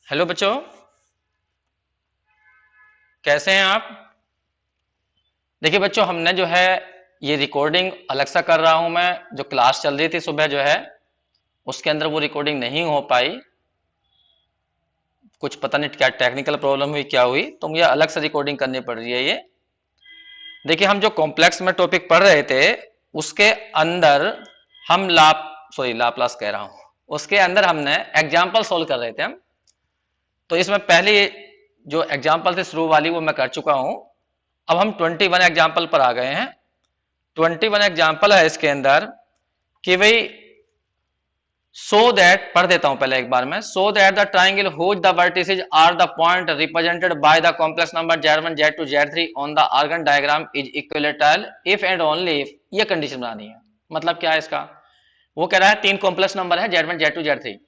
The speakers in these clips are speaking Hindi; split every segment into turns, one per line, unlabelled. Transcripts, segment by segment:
हेलो बच्चों, कैसे हैं आप। देखिए बच्चों, हमने जो है ये रिकॉर्डिंग अलग सा कर रहा हूं मैं। जो क्लास चल रही थी सुबह जो है उसके अंदर वो रिकॉर्डिंग नहीं हो पाई। कुछ पता नहीं क्या टेक्निकल प्रॉब्लम हुई, क्या हुई, तो मुझे अलग से रिकॉर्डिंग करनी पड़ रही है ये। देखिए, हम जो कॉम्प्लेक्स में टॉपिक पढ़ रहे थे उसके अंदर हम लाप्लास कह रहा हूं, उसके अंदर हमने एग्जाम्पल सोल्व कर रहे थे हम। तो इसमें पहले जो एग्जाम्पल थे शुरू वाली वो मैं कर चुका हूं। अब हम 21 एग्जाम्पल पर आ गए हैं। 21 एग्जाम्पल है इसके अंदर कि भाई सो दैट, पढ़ देता हूं पहले एक बार में। So that the triangle whose the vertices are the point represented by the complex number Z1 Z2 Z3 on the Argand diagram is equilateral if and only if. ये कंडीशन बनानी है। मतलब क्या है इसका, वो कह रहा है तीन कॉम्प्लेक्स नंबर है Z1 Z2 Z3।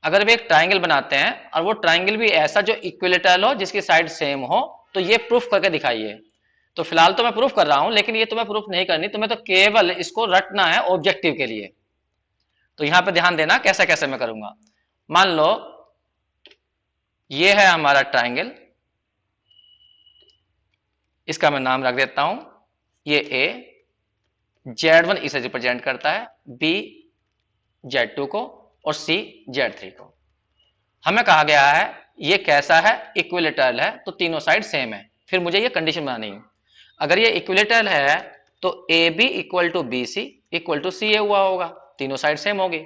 अगर वे एक ट्राइंगल बनाते हैं और वो ट्राइंगल भी ऐसा जो इक्विलेटरल हो, जिसकी साइड सेम हो, तो ये प्रूफ करके दिखाइए। तो फिलहाल तो मैं प्रूफ कर रहा हूं, लेकिन ये तुम्हें प्रूफ नहीं करनी, तुम्हें तो केवल इसको रटना है ऑब्जेक्टिव के लिए। तो यहां पे ध्यान देना कैसे कैसे मैं करूंगा। मान लो ये है हमारा ट्राइंगल, इसका मैं नाम रख देता हूं। ये ए, Z1 इसे रिप्रेजेंट करता है, बी Z2 को, और सी Z3 को। हमें कहा गया है ये कैसा है, इक्विलेटरल है, तो तीनों साइड सेम है। फिर मुझे ये कंडीशन बनानी है। अगर ये इक्विलेटरल है तो a B equal to B c equal to c a हुआ होगा, तीनों साइड सेम होगी।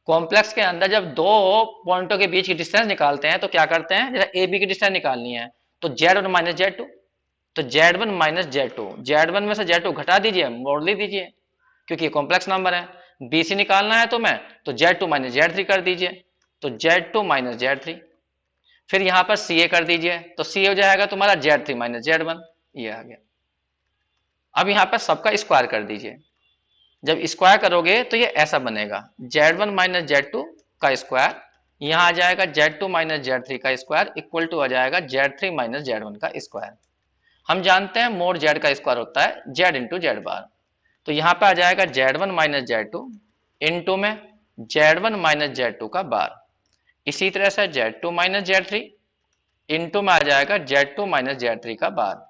कॉम्प्लेक्स के अंदर जब दो पॉइंटों के बीच की डिस्टेंस निकालते हैं तो क्या करते हैं, जैसे ए बी की डिस्टेंस निकालनी है तो Z1 माइनस Z2, तो Z1 माइनस Z2, Z1 में से Z2 घटा दीजिए, मोड़ ली दीजिए, क्योंकि ये कॉम्प्लेक्स नंबर है। BC निकालना है तो मैं, तो Z2 माइनस Z3 कर दीजिए, तो Z2 माइनस Z3। फिर यहां पर CA कर दीजिए, तो C हो जाएगा तुम्हारा Z3 माइनस Z1, ये आ गया। अब यहां पर सबका स्क्वायर कर दीजिए। जब स्क्वायर करोगे तो ये ऐसा बनेगा, Z1 माइनस Z2 का स्क्वायर, यहां आ जाएगा Z2 माइनस Z3 का स्क्वायर इक्वल टू आ जाएगा Z3 माइनस Z1 का स्क्वायर। हम जानते हैं मोड Z का स्क्वायर होता है Z इंटू जेड बार। तो यहां पर आ जाएगा Z1 माइनस Z2 इंटू में Z1 माइनस Z2 का बार। इसी तरह से Z2 माइनस Z3 इंटू में आ जाएगा Z2 माइनस Z3 का बार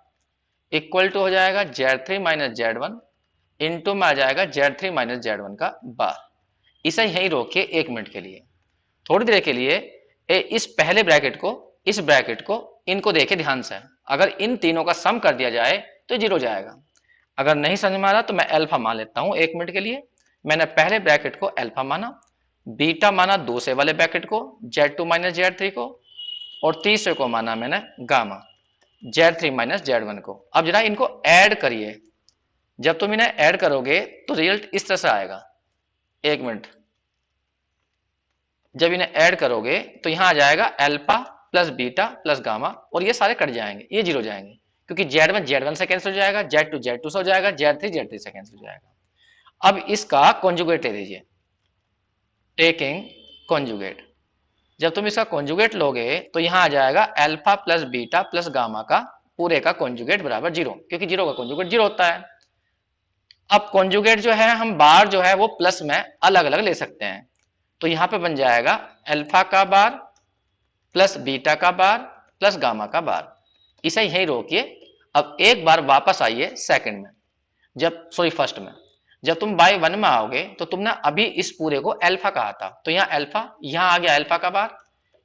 इक्वल टू हो जाएगा Z3 माइनस Z1 इंटू में आ जाएगा Z3 माइनस Z1 का बार। इसे यहीं रोकिए 1 मिनट के लिए, थोड़ी देर के लिए। इस पहले ब्रैकेट को, इस ब्रैकेट को, इनको देखे ध्यान से। अगर इन तीनों का सम कर दिया जाए तो 0 जाएगा। अगर नहीं समझ में आ रहा तो मैं अल्फा मान लेता हूं 1 मिनट के लिए। मैंने पहले ब्रैकेट को अल्फा माना, बीटा माना दूसरे वाले ब्रैकेट को Z2 माइनस Z3 को, और तीसरे को माना मैंने गामा Z3 माइनस Z1 को। अब जरा इनको ऐड करिए। जब तुम इन्हें ऐड करोगे तो रिजल्ट इस तरह से आएगा। 1 मिनट। जब इन्हें ऐड करोगे तो यहां आ जाएगा alpha plus beta plus gamma, और ये सारे कट जाएंगे, ये 0 जाएंगे, क्योंकि Z1 Z1 से कैंसिल हो जाएगा, Z2 Z2 से हो जाएगा, Z3 Z3 से कैंसिल हो जाएगा। अब इसका कॉन्जुगेट ले लीजिए, टेकिंग कॉन्जुगेट। जब तुम इसका कॉन्जुगेट लोगे तो यहां आ जाएगा alpha plus beta plus gamma का पूरे का कॉन्जुगेट बराबर 0, क्योंकि 0 का कॉन्जुगेट 0 होता है। अब कॉन्जुगेट जो है हम बार जो है वो प्लस में अलग अलग ले सकते हैं। तो यहां पे बन जाएगा अल्फा का बार प्लस बीटा का बार प्लस गामा का बार। इसे यहीं रोकिए। अब एक बार वापस आइए सेकंड में, जब सॉरी फर्स्ट में। जब तुम बाय 1 में आओगे तो तुमने अभी इस पूरे को अल्फा कहा था, तो यहाँ अल्फा, यहाँ आ गया अल्फा का बार,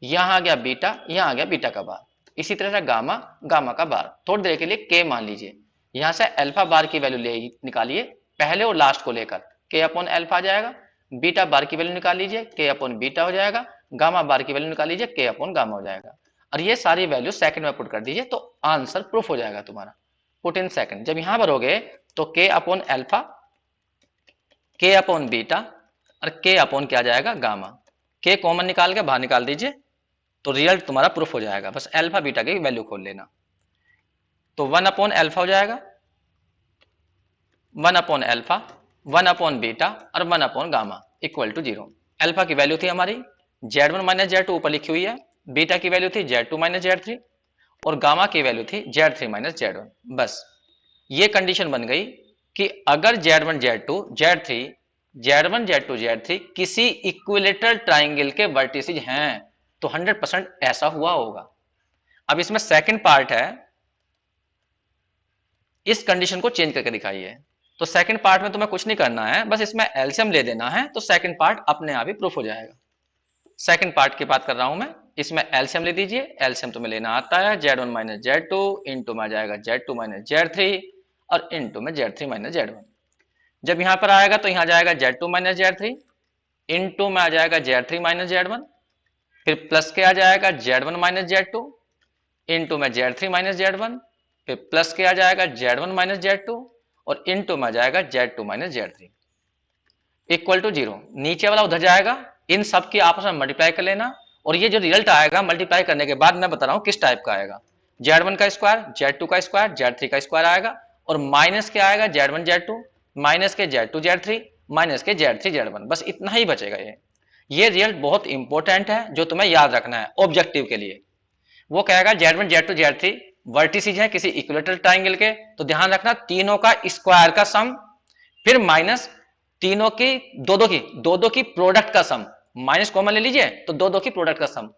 यहाँ आ गया बीटा, यहाँ आ गया बीटा का बार। इसी तरह से गामा, गामा का बार। थोड़ी देर के लिए के मान लीजिए, यहां से अल्फा बार की वैल्यू ले निकालिए, पहले और लास्ट को लेकर के अपॉन अल्फा आ जाएगा। बीटा बार की वैल्यू निकाल लीजिए, के अपॉन बीटा हो जाएगा। गामा बार की वैल्यू निकाल लीजिए, के अपॉन गामा हो जाएगा। और ये सारी वैल्यू सेकंड में पुट कर दीजिए, तो आंसर प्रूफ हो जाएगा तुम्हारा। Put in second. जब यहां भरोगे तो के अपॉन अल्फा, के अपॉन बीटा, और के अपॉन क्या जाएगा, गामा। के कॉमन निकाल के बाहर निकाल दीजिए, तो रिजल्ट तुम्हारा प्रूफ हो जाएगा। बस अल्फा बीटा की वैल्यू खोल लेना। तो 1 अपॉन अल्फा हो जाएगा, 1 अपॉन अल्फा, 1 अपॉन बीटा और 1 upon gamma equal to 0। Alpha की वैल्यू थी हमारी Z1 माइनस Z2 ऊपर लिखी हुई है, बीटा की वैल्यू थी Z2 माइनस Z3, और गामा की वैल्यू थी Z3 माइनस Z1। बस ये कंडीशन बन गई कि अगर Z1 Z2 Z3 Z1 Z2 Z3 किसी इक्विलेटरल ट्राइंगल के वर्टिसेज हैं तो 100% ऐसा हुआ होगा। अब इसमें सेकंड पार्ट है, इस कंडीशन को चेंज करके दिखाइए। तो सेकंड पार्ट में तुम्हें कुछ नहीं करना है, बस इसमें एलसीएम ले देना है, तो सेकंड पार्ट अपने आप ही प्रूफ हो जाएगा। सेकंड पार्ट की बात कर रहा हूं मैं, इसमें एलसीएम ले दीजिए। एलसीएम तुम्हें लेना आता है, Z1 माइनस Z2 इंटू में आ जाएगा Z2 माइनस Z3 और इंटू में Z3 माइनस Z1। जब यहां पर आएगा तो यहां जाएगा Z2 माइनस Z3 इंटू में आ जाएगा Z3 माइनस Z1, फिर प्लस के आ जाएगा Z1 माइनस Z2 इंटू में Z3 माइनस Z1, फिर प्लस के आ जाएगा Z1 माइनस Z2 और इंटू में आ जाएगा Z2 minus Z3 equal to 0। नीचे वाला उधर जाएगा, इन सब की आपस में मल्टीप्लाई कर लेना, और ये जो रिजल्ट आएगा मल्टीप्लाई करने के बाद मैं बता रहा हूं किस टाइप का आएगा। Z1 का स्क्वायर, Z2 का स्क्वायर, Z3 का स्क्वायर आएगा, और माइनस क्या आएगा Z1 Z2 माइनस के Z2 Z3 माइनस के Z3 Z1, बस इतना ही बचेगा। ये रिजल्ट बहुत इंपॉर्टेंट है जो तुम्हें याद रखना है ऑब्जेक्टिव के लिए। वो कहेगा Z1 Z2 Z3 वर्टिसेस हैं किसी इक्विलेटरल ट्राइंगल के, तो ध्यान रखना तीनों का स्क्वायर का सम, फिर माइनस तीनों की दो की प्रोडक्ट का सम, माइनस कॉमन ले लीजिए तो दो की प्रोडक्ट का सम,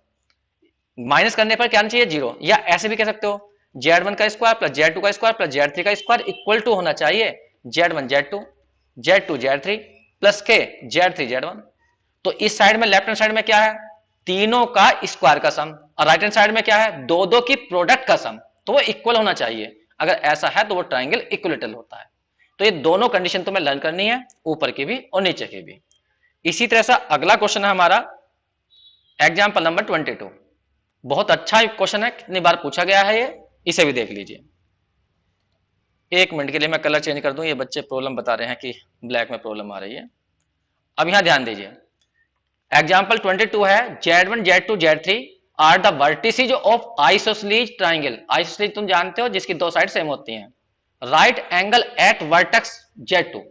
माइनस करने पर क्या आना चाहिए 0, या ऐसे भी कह सकते हो Z1 का स्क्वायर प्लस Z2 का स्क्वायर प्लस Z3 का स्क्वायर इक्वल टू होना चाहिए Z1 Z2 Z2 Z3 plus के Z3 Z1। तो इस साइड में लेफ्ट हैंड साइड में क्या है, तीनों का स्क्वायर का सम, और राइट हैंड साइड में क्या है, दो की प्रोडक्ट का सम, तो वो इक्वल होना चाहिए। अगर ऐसा है तो वो ट्राइंगल इक्विलेटरल होता है। तो ये दोनों कंडीशन तुम्हें लर्न करनी है, ऊपर की भी और नीचे की भी। इसी तरह से अगला क्वेश्चन है हमारा एग्जाम्पल नंबर 22। बहुत अच्छा क्वेश्चन है, कितनी बार पूछा गया है ये, इसे भी देख लीजिए। एक मिनट के लिए मैं कलर चेंज कर दूं, ये बच्चे प्रॉब्लम बता रहे हैं कि ब्लैक में प्रॉब्लम आ रही है। अब यहां ध्यान दीजिए, एग्जाम्पल 22 है Z1 Z2 Z3 are the vertices of isosceles triangle. Isosceles तुम जानते हो जिसकी दो साइड सेम होती हैं। Right angle eight vertex Z2,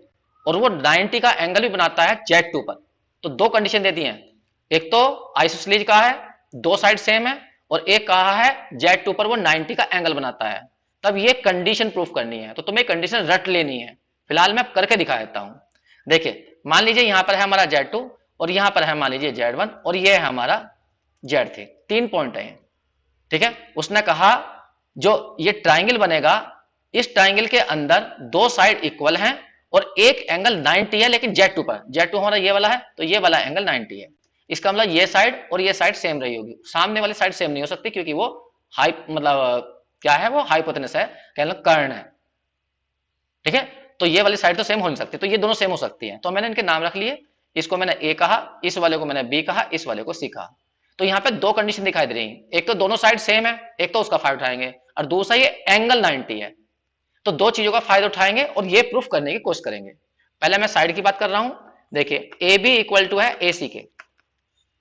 और वो 90 का एंगल भी बनाता है Z2 पर। तो दो कंडीशन दे दी हैं, एक तो आइसोसेलेस का है दो साइड सेम है, और एक कहा है Z2 पर वो 90 का एंगल बनाता है। तब ये कंडीशन प्रूफ करनी है, तो तुम्हें कंडीशन रट लेनी है। फिलहाल मैं करके दिखा देता हूं। देखिए मान लीजिए यहां पर है हमारा Z2 और यहां पर है मान लीजिए Z1 और ये है हमारा Z3, 3 पॉइंट है, ठीक है। उसने कहा जो ये ट्राइंगल बनेगा, इस ट्राइंगल के अंदर दो साइड इक्वल हैं और एक एंगल 90 है, लेकिन Z2 पर, Z2 हमारा ये वाला है तो ये वाला एंगल 90 है। इसका मतलब ये साइड और ये साइड सेम रही होगी, सामने वाली साइड सेम नहीं हो सकती क्योंकि वो मतलब क्या है, वो हाइपोटेनस है, कहने कर्ण है, ठीक है। तो ये वाली साइड तो सेम हो नहीं सकती, तो ये दोनों सेम हो सकती है। तो मैंने इनके नाम रख लिए, इसको मैंने ए कहा, इस वाले को मैंने बी कहा, इस वाले को सी कहा। तो यहाँ पे दो कंडीशन दिखाई दे रही है, एक तो दोनों साइड सेम है, एक तो उसका फायदा उठाएंगे, और दूसरा ये एंगल 90 है। तो दो चीजों का फायदा उठाएंगे और ये प्रूफ करने की कोशिश करेंगे। पहले मैं साइड की बात कर रहा हूं, देखिए ए बी इक्वल टू है ए सी के,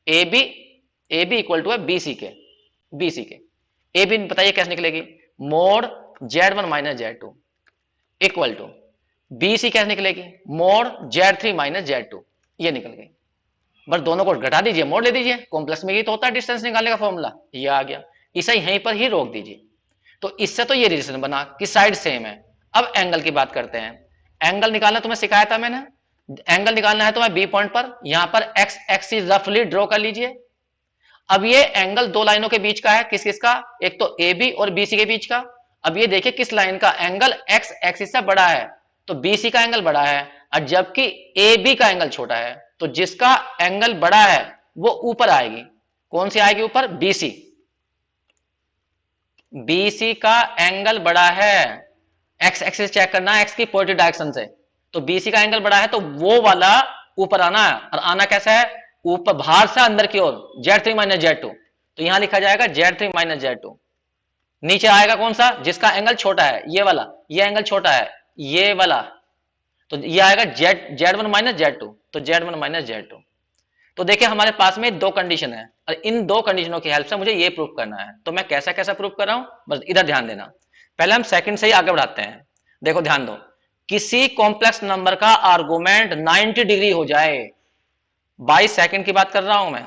ए बी इक्वल टू है बी सी के, ए बी बताइए कैसे निकलेगी, mod Z1 minus Z2 equal to B C कैसे निकलेगी, मोड Z3 माइनस Z2, ये निकल गई। बस दोनों को घटा दीजिए, मोड ले दीजिए, कॉम्प्लेक्स में ये तो होता है डिस्टेंस निकालने का फॉर्मूला, ये आ गया, इसे यहीं पर ही रोक दीजिए। तो इससे तो ये रिलेशन बना कि साइड सेम है। अब एंगल की बात करते हैं, एंगल निकालना तुम्हें सिखाया था मैंने, एंगल निकालना है तुम्हें बी पॉइंट पर, यहां पर एक्स एक्सिस रफली ड्रॉ कर लीजिए। अब ये एंगल दो लाइनों के बीच का है, किस किस का, एक तो ए बी और बी सी के बीच का। अब ये देखिए किस लाइन का एंगल एक्स एक्सिस से बड़ा है, तो बी सी का एंगल बड़ा है, और जबकि ए बी का एंगल छोटा है, तो जिसका एंगल बड़ा है वो ऊपर आएगी, कौन सी आएगी ऊपर, बीसी। बीसी का एंगल बड़ा है, एक्स एक्सिस चेक करना है एक्स की पॉजिटिव डायरेक्शन से, तो बीसी का एंगल बड़ा है तो वो वाला ऊपर आना है, और आना कैसा है, ऊपर बाहर से अंदर की ओर, Z3 माइनस Z2। तो यहां लिखा जाएगा Z3 माइनस Z2। नीचे आएगा कौन सा, जिसका एंगल छोटा है, ये वाला, ये एंगल छोटा है, ये वाला, तो ये आएगा Z1 माइनस Z2, तो Z1 माइनस Z2। तो देखिए हमारे पास में दो कंडीशन है, और इन दो कंडीशनों की हेल्प से मुझे ये प्रूफ करना है। तो मैं कैसा कैसा प्रूफ कर रहा हूं, बस इधर ध्यान देना। पहले हम सेकंड से ही आगे बढ़ाते हैं। देखो ध्यान दो, किसी कॉम्प्लेक्स नंबर का आर्गुमेंट 90 डिग्री हो जाए, 22 सेकंड की बात कर रहा हूं मैं,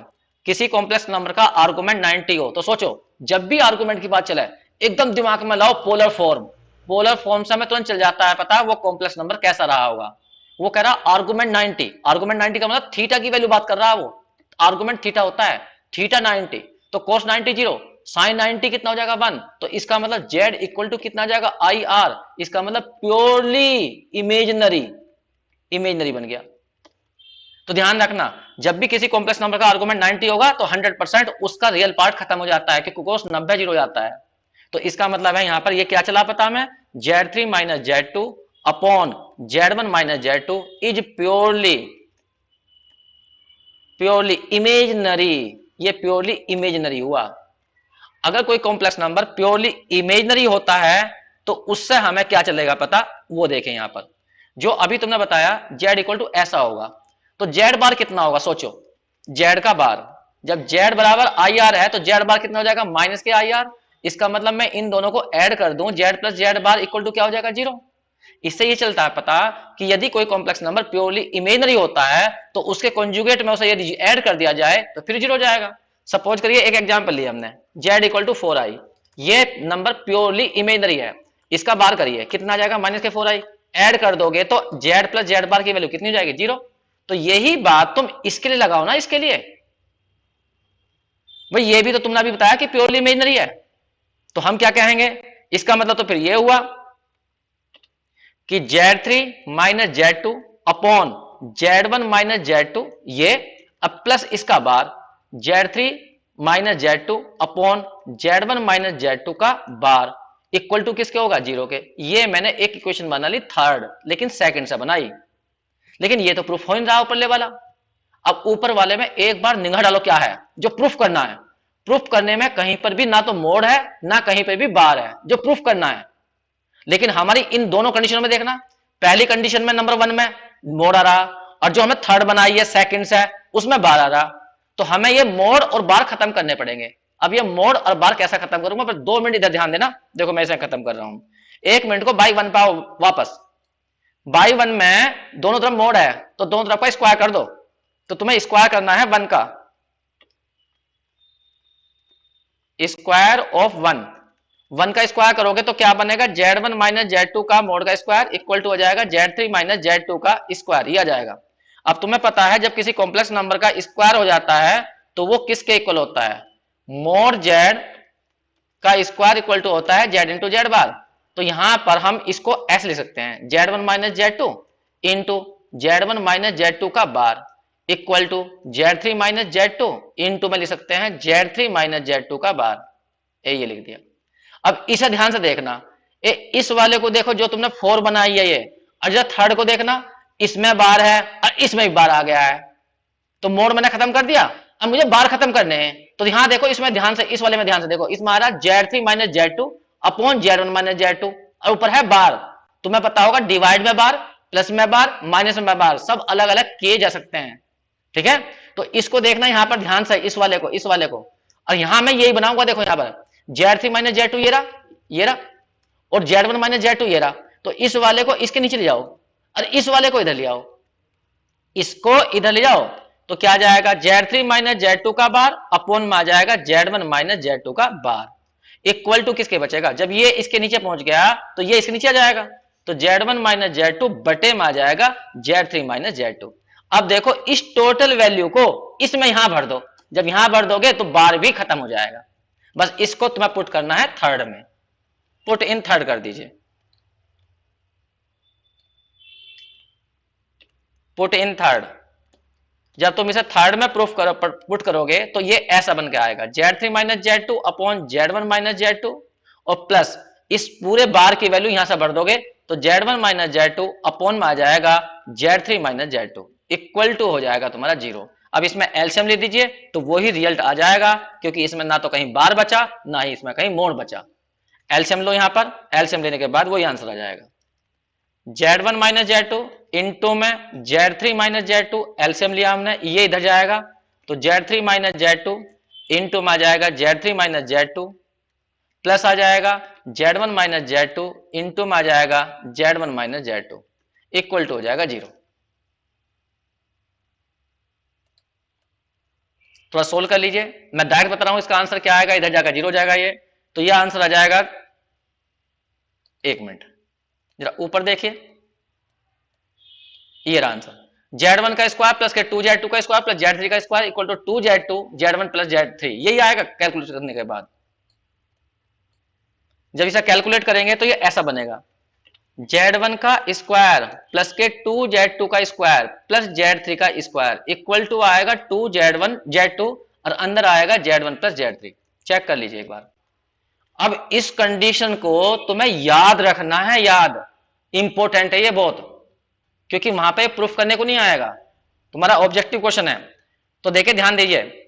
किसी कॉम्प्लेक्स नंबर का आर्गुमेंट 90 हो, तो सोचो जब भी आर्गुमेंट की बात चले एकदम दिमाग में लाओ पोलर फॉर्म, पोलर फॉर्म से हमें तुरंत चल जाता है पता वो कॉम्प्लेक्स नंबर कैसा रहा होगा। वो कह रहा आर्गुमेंट 90, आर्गुमेंट 90 का मतलब थीटा की वैल्यू बात कर रहा है वो, आर्गुमेंट थीटा होता है, थीटा 90, तो cos 90 0, sin 90 कितना हो जाएगा 1, तो इसका मतलब z इक्वल टू कितना जाएगा आई आर, इसका मतलब प्योरली इमेजिनरी, इमेजिनरी बन गया। तो ध्यान रखना जब भी किसी कॉम्प्लेक्स नंबर का आर्गुमेंट 90 होगा तो 100% उसका रियल पार्ट खत्म हो जाता है क्योंकि cos 90 0 हो जाता है। तो इसका मतलब है यहां पर ये क्या चला पता में z3 minus z2 upon z1 minus z2 is purely imaginary, ये प्योरली इमेजिनरी हुआ। अगर कोई कॉम्प्लेक्स नंबर प्योरली इमेजिनरी होता है तो उससे हमें क्या चलेगा पता, वो देखें यहां पर जो अभी तुमने बताया z इक्वल टू ऐसा होगा, तो z बार कितना होगा सोचो, z का बार जब z बराबर आई आर है तो z बार कितना हो जाएगा माइनस के आई आर, इसका मतलब मैं इन दोनों को ऐड कर दूं z plus z bar equal to क्या हो जाएगा 0। इससे ये चलता है पता कि यदि कोई कॉम्प्लेक्स नंबर प्योरली इमेजिनरी होता है तो उसके कॉन्जुगेट में उसे यदि ऐड कर दिया जाए तो फिर 0 हो जाएगा। सपोज करिए एक एग्जांपल लिया हमने z इक्वल टू 4i, ये नंबर प्योरली इमेजिनरी है, इसका बार करिए कितना आ जाएगा माइनस के 4i, ऐड कर दोगे तो z प्लस z बार की वैल्यू कितनी हो जाएगी 0। तो यही बात तुम इसके लिए लगाओ ना, इसके लिए भाई ये भी तो तुमने अभी बताया कि प्योरली इमेजिनरी है, तो हम क्या कहेंगे, इसका मतलब तो फिर ये हुआ कि z3 minus z2 upon z1 minus z2 ये, अब प्लस इसका बार z3 minus z2 upon z1 minus z2 का बार इक्वल टू किसके होगा 0 के। ये मैंने एक इक्वेशन बना ली थर्ड, लेकिन सेकंड से बनाई, लेकिन ये तो प्रूफ हो नहीं रहा ऊपर वाला। अब ऊपर वाले में एक बार निगाह डालो क्या है जो प्रूफ करना है। प्रूफ करने में कहीं पर भी ना तो मोड है ना कहीं पर भी बार है, जो प्रूफ करना है। लेकिन हमारी इन दोनों कंडीशनों में देखना, पहली कंडीशन में नंबर 1 में मोड आ रहा और जो हमें थर्ड बनाई है सेकंड है उसमें बार आ रहा, तो हमें ये मोड और बार खत्म करने पड़ेंगे। अब ये मोड और बार कैसा खत्म करूंगा, पर 2 मिनट इधर ध्यान देना, देखो मैं इसे खत्म कर रहा हूं। 1 मिनट को बाई 1 पाओ वापस, बाई 1 में दोनों तरफ मोड है तो दोनों तरफ का स्क्वायर कर दो, तो तुम्हें स्क्वायर करना है 1 का, स्क्वायर ऑफ 1 का स्क्वायर करोगे तो क्या बनेगा z1 माइनस z2 का मोड का स्क्वायर इक्वल टू हो जाएगा z3 माइनस z2 का स्क्वायर, ये आ जाएगा। अब तुम्हें पता है जब किसी कॉम्प्लेक्स नंबर का स्क्वायर हो जाता है तो वो किसके इक्वल होता है, मोड z का स्क्वायर इक्वल टू होता है z इंटू जेड बार। तो यहां पर हम इसको ऐसे लिख सकते हैं z1 minus z2 into z1 minus z2 का bar equal to z3 minus z2 into में लिख सकते हैं z3 माइनस z2 का बार, ये लिख दिया। अब इसे ध्यान से देखना, इस वाले को देखो जो तुमने 4 बनाई है ये, और जो थर्ड को देखना इसमें बार है और इसमें भी बार आ गया है, तो मोड मैंने खत्म कर दिया। अब मुझे बार खत्म करने हैं तो यहां देखो इसमें ध्यान से, इस वाले में ध्यान से देखो, इसमें आ रहा z3 minus z2 upon z1 minus z2 और ऊपर है बार। तुम्हें पता होगा डिवाइड में बार, प्लस में बार, माइनस में बार सब अलग अलग किए जा सकते हैं, ठीक है। तो इसको देखना यहां पर ध्यान से, इस वाले को, और यहां मैं यही बनाऊंगा, देखो यहां पर z3 माइनस z2 ये रहा और z1 माइनस z2 ये रहा, तो इस वाले को इसके नीचे ले जाओ और इस वाले को इधर ले आओ, इसको इधर ले जाओ, तो क्या आ जाएगा z3 माइनस z2 का बार अपॉन में आ जाएगा z1 माइनस z2 का बार इक्वल टू किसके बचेगा, जब ये इसके नीचे पहुंच गया तो ये इसके नीचे आ जाएगा, तो z1 माइनस z2 बटे में आ जाएगा z3 माइनस z2। अब देखो इस टोटल वैल्यू को इसमें यहां भर दो, जब यहां भर दोगे तो बार भी खत्म हो जाएगा। बस इसको तुम्हें पुट करना है थर्ड में, पुट इन थर्ड कर दीजिए, पुट इन थर्ड। जब तुम इसे थर्ड में प्रूफ करो, पुट करोगे तो ये ऐसा बन के आएगा z3 minus z2 upon z1 minus z2 और प्लस इस पूरे बार की वैल्यू यहां से भर दोगे तो z1 माइनस z2 अपॉन में आ जाएगा z3 minus z2 equal to हो जाएगा तुम्हारा 0। अब इसमें एलसीएम ले दीजिए तो वही रिजल्ट आ जाएगा, क्योंकि इसमें ना तो कहीं बार बचा ना ही इसमें कहीं मोड बचा। एलसीएम लो यहां पर, एलसीएम लेने के बाद वही आंसर आ जाएगा z1 माइनस z2 इंटू में z3 माइनस z2, एलसीएम लिया हमने, ये इधर जाएगा तो z3 माइनस z2 इंटू में आ जाएगा z3 माइनस z2 प्लस आ जाएगा z1 माइनस z2 इंटू में आ जाएगा z1 minus z2 equal to हो जाएगा 0। थोड़ा सोल्व कर लीजिए, मैं डायरेक्ट बता रहा हूं इसका आंसर क्या आएगा, इधर जाकर 0 जाएगा ये, तो ये आंसर आ जाएगा, एक मिनट जरा ऊपर देखिए, ये रहा आंसर Z1 का स्क्वायर प्लस के 2Z2 का स्क्वायर प्लस Z3 का square equal to 2Z2 Z1 plus Z3, यही आएगा कैलकुलेट करने के बाद। जब इसे कैलकुलेट करेंगे तो ये ऐसा बनेगा, Z1 का स्क्वायर प्लस के 2Z2 का स्क्वायर प्लस Z3 का स्क्वायर इक्वल टू आएगा 2Z1 Z2 और अंदर आएगा Z1 प्लस Z3। चेक कर लीजिए एक बार। अब इस कंडीशन को तुम्हें याद रखना है, याद इंपॉर्टेंट है ये बहुत, क्योंकि वहां पे प्रूफ करने को नहीं आएगा, तुम्हारा ऑब्जेक्टिव क्वेश्चन है। तो देखिए ध्यान दीजिए,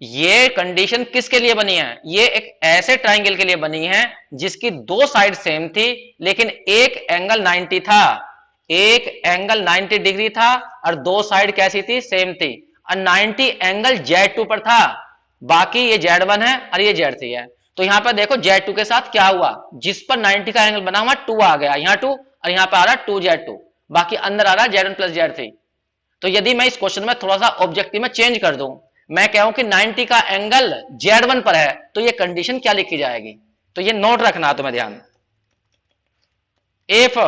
ये कंडीशन किसके लिए बनी है, ये एक ऐसे ट्राइंगल के लिए बनी है जिसकी दो साइड सेम थी लेकिन एक एंगल 90 था, एक एंगल 90 डिग्री था और दो साइड कैसी थी, सेम थी, और 90 एंगल Z2 पर था, बाकी ये Z1 है और ये Z3 है। तो यहां पर देखो Z2 के साथ क्या हुआ, जिस पर 90 का एंगल बना हुआ 2 आ गया, यहां 2 और यहां पर आ रहा 2Z2, बाकी अंदर आ रहा Z1 प्लस Z3। तो यदि मैं इस क्वेश्चन में थोड़ा सा ऑब्जेक्टिव में चेंज कर दूं, मैं कहूं कि 90 का एंगल Z1 पर है, तो ये कंडीशन क्या लिखी जाएगी, तो ये नोट रखना तुम्हें ध्यान। इफ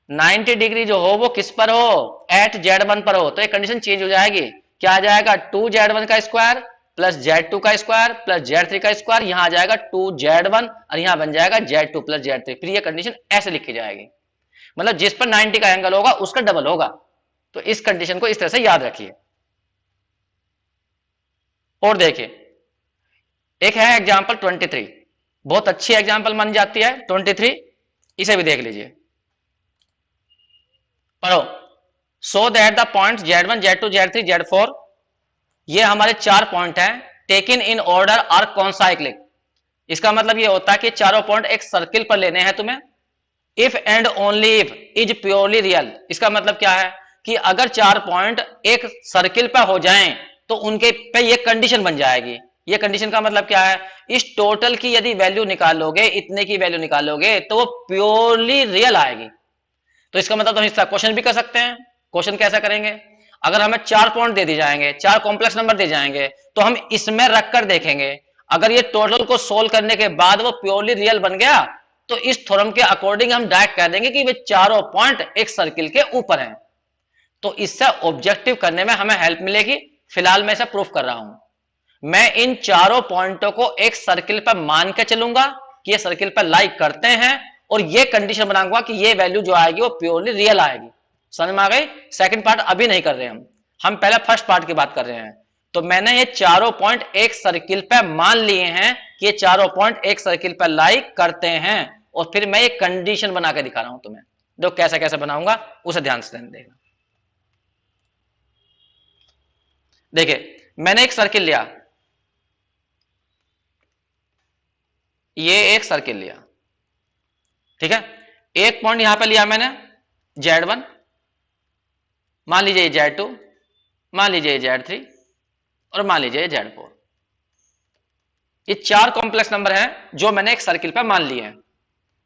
90 डिग्री जो हो वो किस पर हो, एट Z1 पर हो, तो ये कंडीशन चेंज हो जाएगी। क्या आ जाएगा, 2Z1 का स्क्वायर प्लस Z2 का स्क्वायर प्लस Z3 का स्क्वायर, यहां आ जाएगा 2Z1 और यहां बन जाएगा Z2 प्लस Z3। फिर ये कंडीशन ऐसे लिखी जाएगी, मतलब जिस पर 90 का एंगल होगा उसका डबल होगा। तो इस कंडीशन को इस तरह से याद रखिए। और देखिए एक है एग्जांपल 23, बहुत अच्छी एग्जांपल मानी जाती है 23, इसे भी देख लीजिए, पढ़ो। सो that the point Z1 Z2 Z3 Z4, ये हमारे 4 पॉइंट हैं, taken in order are concyclic. इसका मतलब ये होता है कि चारों पॉइंट एक सर्किल पर लेने हैं तुम्हें। If and only if is purely real, इसका मतलब क्या है कि अगर 4 पॉइंट एक सर्किल पर हो जाएं तो उनके पे ये कंडीशन बन जाएगी। ये कंडीशन का मतलब क्या है, इस टोटल की यदि वैल्यू निकालोगे, इतने की वैल्यू निकालोगे तो वो प्योरली रियल आएगी। तो इसका मतलब हम इसका क्वेश्चन भी कर सकते हैं। क्वेश्चन कैसा करेंगे, अगर हमें 4 पॉइंट दे दी जाएंगे, 4 कॉम्प्लेक्स नंबर दे जाएंगे, तो हम इसमें रखकर देखेंगे, अगर ये टोटल को सोल्व करने के बाद वो प्योरली रियल बन गया तो इस थ्योरम के अकॉर्डिंग हम डायरेक्ट कह देंगे कि वे चारों पॉइंट एक सर्किल के ऊपर हैं। तो इससे ऑब्जेक्टिव करने में हमें हेल्प मिलेगी। फिलहाल मैं इसे प्रूफ कर रहा हूं। मैं इन चारों पॉइंटों को एक सर्किल पर मान के चलूंगा कि ये सर्किल पर लाई करते हैं, और ये कंडीशन बनाऊंगा कि ये वैल्यू जो आएगी वो प्योरली रियल आएगी। समझ में आ गई। सेकंड पार्ट अभी नहीं कर रहे हम पहले फर्स्ट पार्ट की बात कर रहे हैं। तो मैंने ये चारों पॉइंट एक सर्किल पर मान लिए हैं कि ये चारों पॉइंट एक सर्किल पर लाई करते हैं, और फिर मैं एक कंडीशन बना के दिखा रहा हूं तुम्हें। जो कैसे कैसे बनाऊंगा उसे ध्यान से देखना। देखिए मैंने एक सर्किल लिया, ये एक सर्किल लिया, ठीक है। एक पॉइंट यहां पे लिया मैंने Z1, मान लीजिए Z2, मान लीजिए Z3 और मान लीजिए Z4। ये 4 कॉम्प्लेक्स नंबर हैं जो मैंने एक सर्किल पर मान लिए हैं,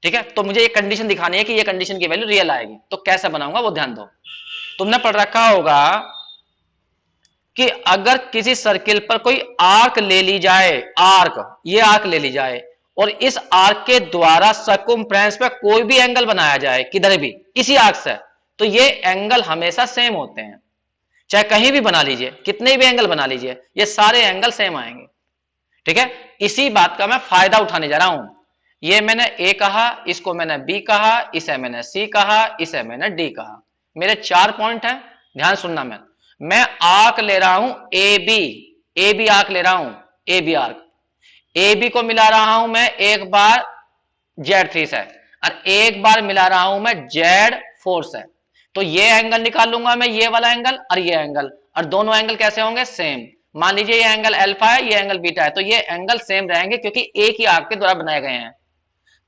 ठीक है। तो मुझे ये कंडीशन दिखानी है कि ये कंडीशन की वैल्यू रियल आएगी। तो कैसे बनाऊंगा वो ध्यान दो। तुमने पढ़ रखा होगा कि अगर किसी सर्किल पर कोई आर्क ले ली जाए, आर्क, ये आर्क ले ली जाए और इस आर्क के द्वारा सर्कमफ्रेंस पे कोई भी एंगल बनाया जाए, किधर भी इसी आर्क से, तो ये एंगल हमेशा सेम होते हैं। चाहे कहीं भी बना लीजिए, कितने भी एंगल बना लीजिए, ये सारे एंगल सेम आएंगे, ठीक है। इसी बात का मैं फायदा उठाने जा रहा हूं। ये मैंने ए कहा, इसको मैंने बी कहा, इसे मैंने सी कहा, इसे मैंने डी कहा। मेरे 4 पॉइंट हैं, ध्यान सुनना। मैं आर्क ले रहा हूं ए बी आर्क ले रहा हूं, A B arc. A B को मिला रहा हूं मैं एक बार Z3 से और एक बार मिला रहा हूं मैं Z4 से। तो ये एंगल निकाल लूंगा मैं, ये वाला एंगल और ये एंगल, और दोनों एंगल कैसे होंगे, सेम। मान लीजिए ये एंगल अल्फा है, ये एंगल बीटा है, तो ये एंगल सेम रहेंगे क्योंकि एक ही आर्क के द्वारा बनाए गए हैं,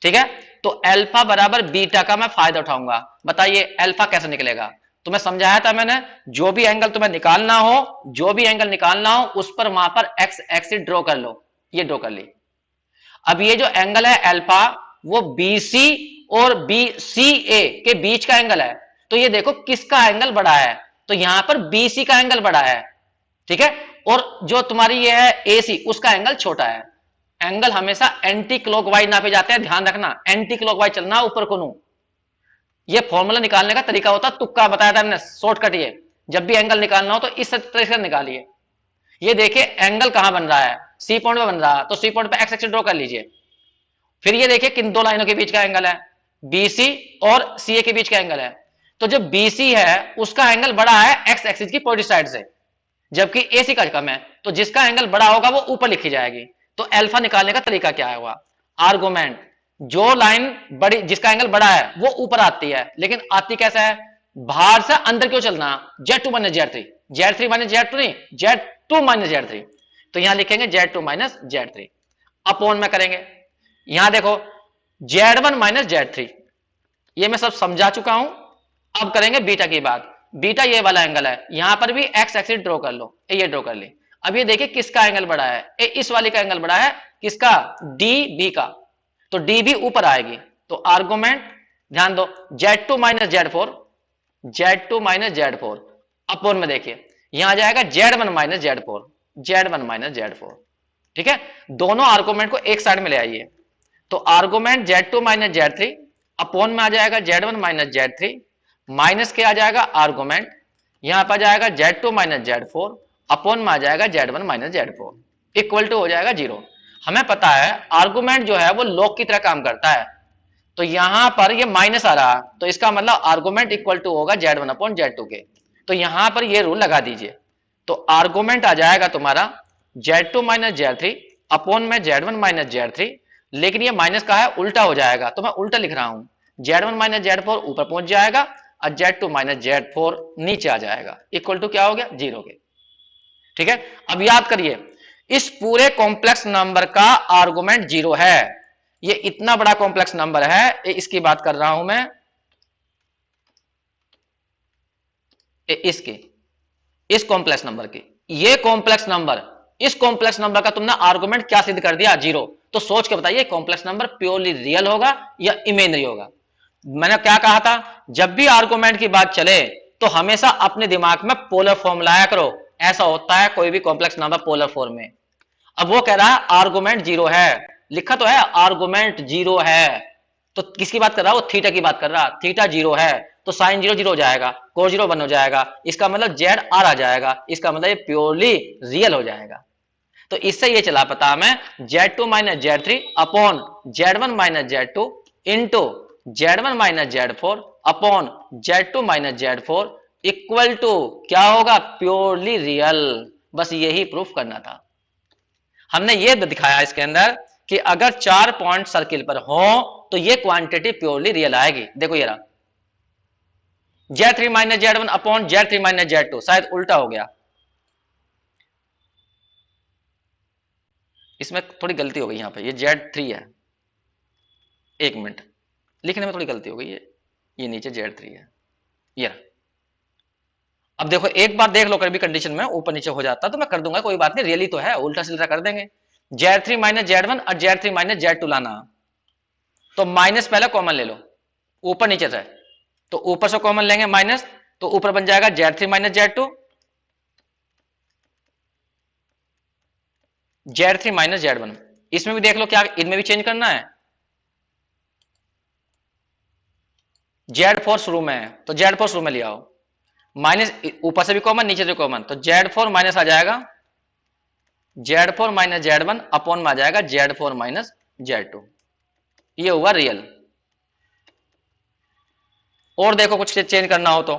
ठीक है। तो अल्फा बराबर बीटा का मैं फायदा उठाऊंगा। बताइए अल्फा कैसे निकलेगा। तुम्हें समझाया था मैंने, जो भी एंगल तुम्हें निकालना हो, जो भी एंगल निकालना हो उस पर वहां पर एक्स एक्सिस ड्रॉ कर लो। ये ड्रॉ कर ली। अब ये जो एंगल है अल्फा, वो बीसी और बीसीए के बीच का एंगल है। तो ये देखो किसका एंगल बड़ा है, तो यहां पर बीसी का एंगल बड़ा है, ठीक है। और जो तुम्हारी ये है एसी, उसका एंगल छोटा है। एंगल हमेशा एंटी क्लॉकवाइज नापे जाते हैं, ध्यान रखना, एंटी क्लॉकवाइज चलना ऊपर को। ये फॉर्मूला निकालने का तरीका होता है, तुक्का बताया था हमने, शॉर्टकट। ये जब भी एंगल निकालना हो तो इस तरह से निकालिए। ये देखिए एंगल कहां बन रहा है, सी पॉइंट पे बन रहा है, तो सी पॉइंट पे एक्स एक्सिस ड्रॉ कर लीजिए। फिर ये देखिए किन दो लाइनों के बीच का एंगल है, बीसी और सीए के बीच का एंगल है। तो जो बीसी है उसका एंगल बड़ा है एक्स एक्सिस की पॉजिटिव साइड से, जबकि एसी का कम है, तो जिसका एंगल बड़ा होगा वो ऊपर लिखी जाएगी। तो अल्फा निकालने का तरीका क्या है, हुआ आर्गुमेंट, जो लाइन बड़ी जिसका एंगल बड़ा है वो ऊपर आती है, लेकिन आती कैसे है, बाहर से अंदर क्यों चलना, Z2 minus Z3, Z3 minus Z2 नहीं, Z2 माइनस Z3। तो यहां लिखेंगे Z2 माइनस Z3 अपॉन में करेंगे। यहां देखो Z1 माइनस Z3, ये मैं सब समझा चुका हूं। अब करेंगे बीटा की बात। बीटा ये वाला एंगल है, यहां पर भी एक्स एक्सिस ड्रॉ कर लो, ये ड्रॉ कर ली। अब ये देखिए किसका एंगल बड़ा है, इस वाली का एंगल बड़ा है, किसका, डी बी का, तो डी भी ऊपर आएगी। तो आर्गुमेंट ध्यान दो, Z2 minus Z4, Z2 minus Z4 upon में देखिए यहां आ जाएगा Z1 minus Z4, Z1 minus Z4। ठीक है, दोनों आर्गुमेंट को एक साइड में ले आइए। तो argument Z2 minus Z3 upon में आ जाएगा Z1 माइनस Z3, माइनस के आ जाएगा आर्गुमेंट, यहां पर जाएगा Z2 माइनस Z4 अपॉन में आ जाएगा Z1 minus Z4 equal to हो जाएगा 0। हमें पता है आर्गुमेंट जो है वो लॉग की तरह काम करता है, तो यहां पर ये माइनस आ रहा, तो इसका मतलब आर्गुमेंट इक्वल टू होगा Z1 अपॉन Z2 के। तो यहां पर ये रूल लगा दीजिए। तो आर्गुमेंट आ जाएगा तुम्हारा Z2 माइनस Z3 अपॉन में Z1 माइनस Z3, लेकिन ये माइनस का है उल्टा हो जाएगा, तो मैं उल्टा लिख रहा हूं, Z1 माइनस Z4 ऊपर पहुंच जाएगा और Z2 माइनस Z4 नीचे आ जाएगा, इक्वल टू क्या हो गया, 0 के। ठीक है, अब याद करिए इस पूरे कॉम्प्लेक्स नंबर का आर्गुमेंट 0 है। ये इतना बड़ा कॉम्प्लेक्स नंबर है, इसकी बात कर रहा हूं मैं, इसकी, इस कॉम्प्लेक्स नंबर की, ये कॉम्प्लेक्स नंबर, इस कॉम्प्लेक्स नंबर का तुमने आर्गुमेंट क्या सिद्ध कर दिया, 0। तो सोच के बताइए कॉम्प्लेक्स नंबर प्योरली रियल होगा या इमेजिनरी होगा। मैंने क्या कहा था, जब भी आर्गुमेंट की बात चले तो हमेशा अपने दिमाग में पोलर फॉर्म लाया करो। ऐसा होता है कोई भी कॉम्प्लेक्स नंबर पोलर फॉर्म में। अब वो कह रहा है आर्गुमेंट 0 है, लिखा तो है आर्गुमेंट 0 है, तो किसकी बात कर रहा है, वो थीटा की बात कर रहा है। थीटा 0 है तो साइन 0 0 हो जाएगा, कोस 0 1 हो जाएगा, इसका मतलब जेड आर आ जाएगा, इसका मतलब ये प्योरली रियल हो जाएगा। तो इससे ये चला पता हमें Z2 minus Z3 upon Z1 minus Z2 into Z1 minus Z4 upon Z2 minus Z4 equal to क्या होगा, प्योरली रियल। बस यही प्रूफ करना था। हमने ये दिखाया इसके अंदर कि अगर 4 पॉइंट सर्किल पर हो तो ये क्वांटिटी प्योरली रियल आएगी। देखो ये रहा Z3 minus Z1 upon Z3 minus Z2, शायद उल्टा हो गया, इसमें थोड़ी गलती हो गई, यहां पे ये Z3 है, एक मिनट, लिखने में थोड़ी गलती हो गई है, ये नीचे Z3 है, ये रहा। अब देखो एक बार देख लो, कभी कंडीशन में ऊपर नीचे हो जाता तो मैं कर दूंगा, कोई बात नहीं, रियली तो है, उल्टा सीधा कर देंगे। Z3 माइनस Z1 और Z3 माइनस Z2 लाना, तो माइनस पहले कॉमन ले लो ऊपर नीचे से, तो ऊपर से कॉमन लेंगे माइनस, तो ऊपर बन जाएगा Z3 minus Z2, Z3 minus Z1। इसमें भी देख लो क्या इनमें भी चेंज करना है, Z4 शुरू में है तो Z4 शुरू में ले आओ, माइनस ऊपर से भी कॉमन नीचे से कॉमन, तो Z4 माइनस आ जाएगा Z4 माइनस Z1 अपॉन में आ जाएगा Z4 माइनस Z2, ये हुआ रियल। और देखो कुछ चेंज करना हो तो,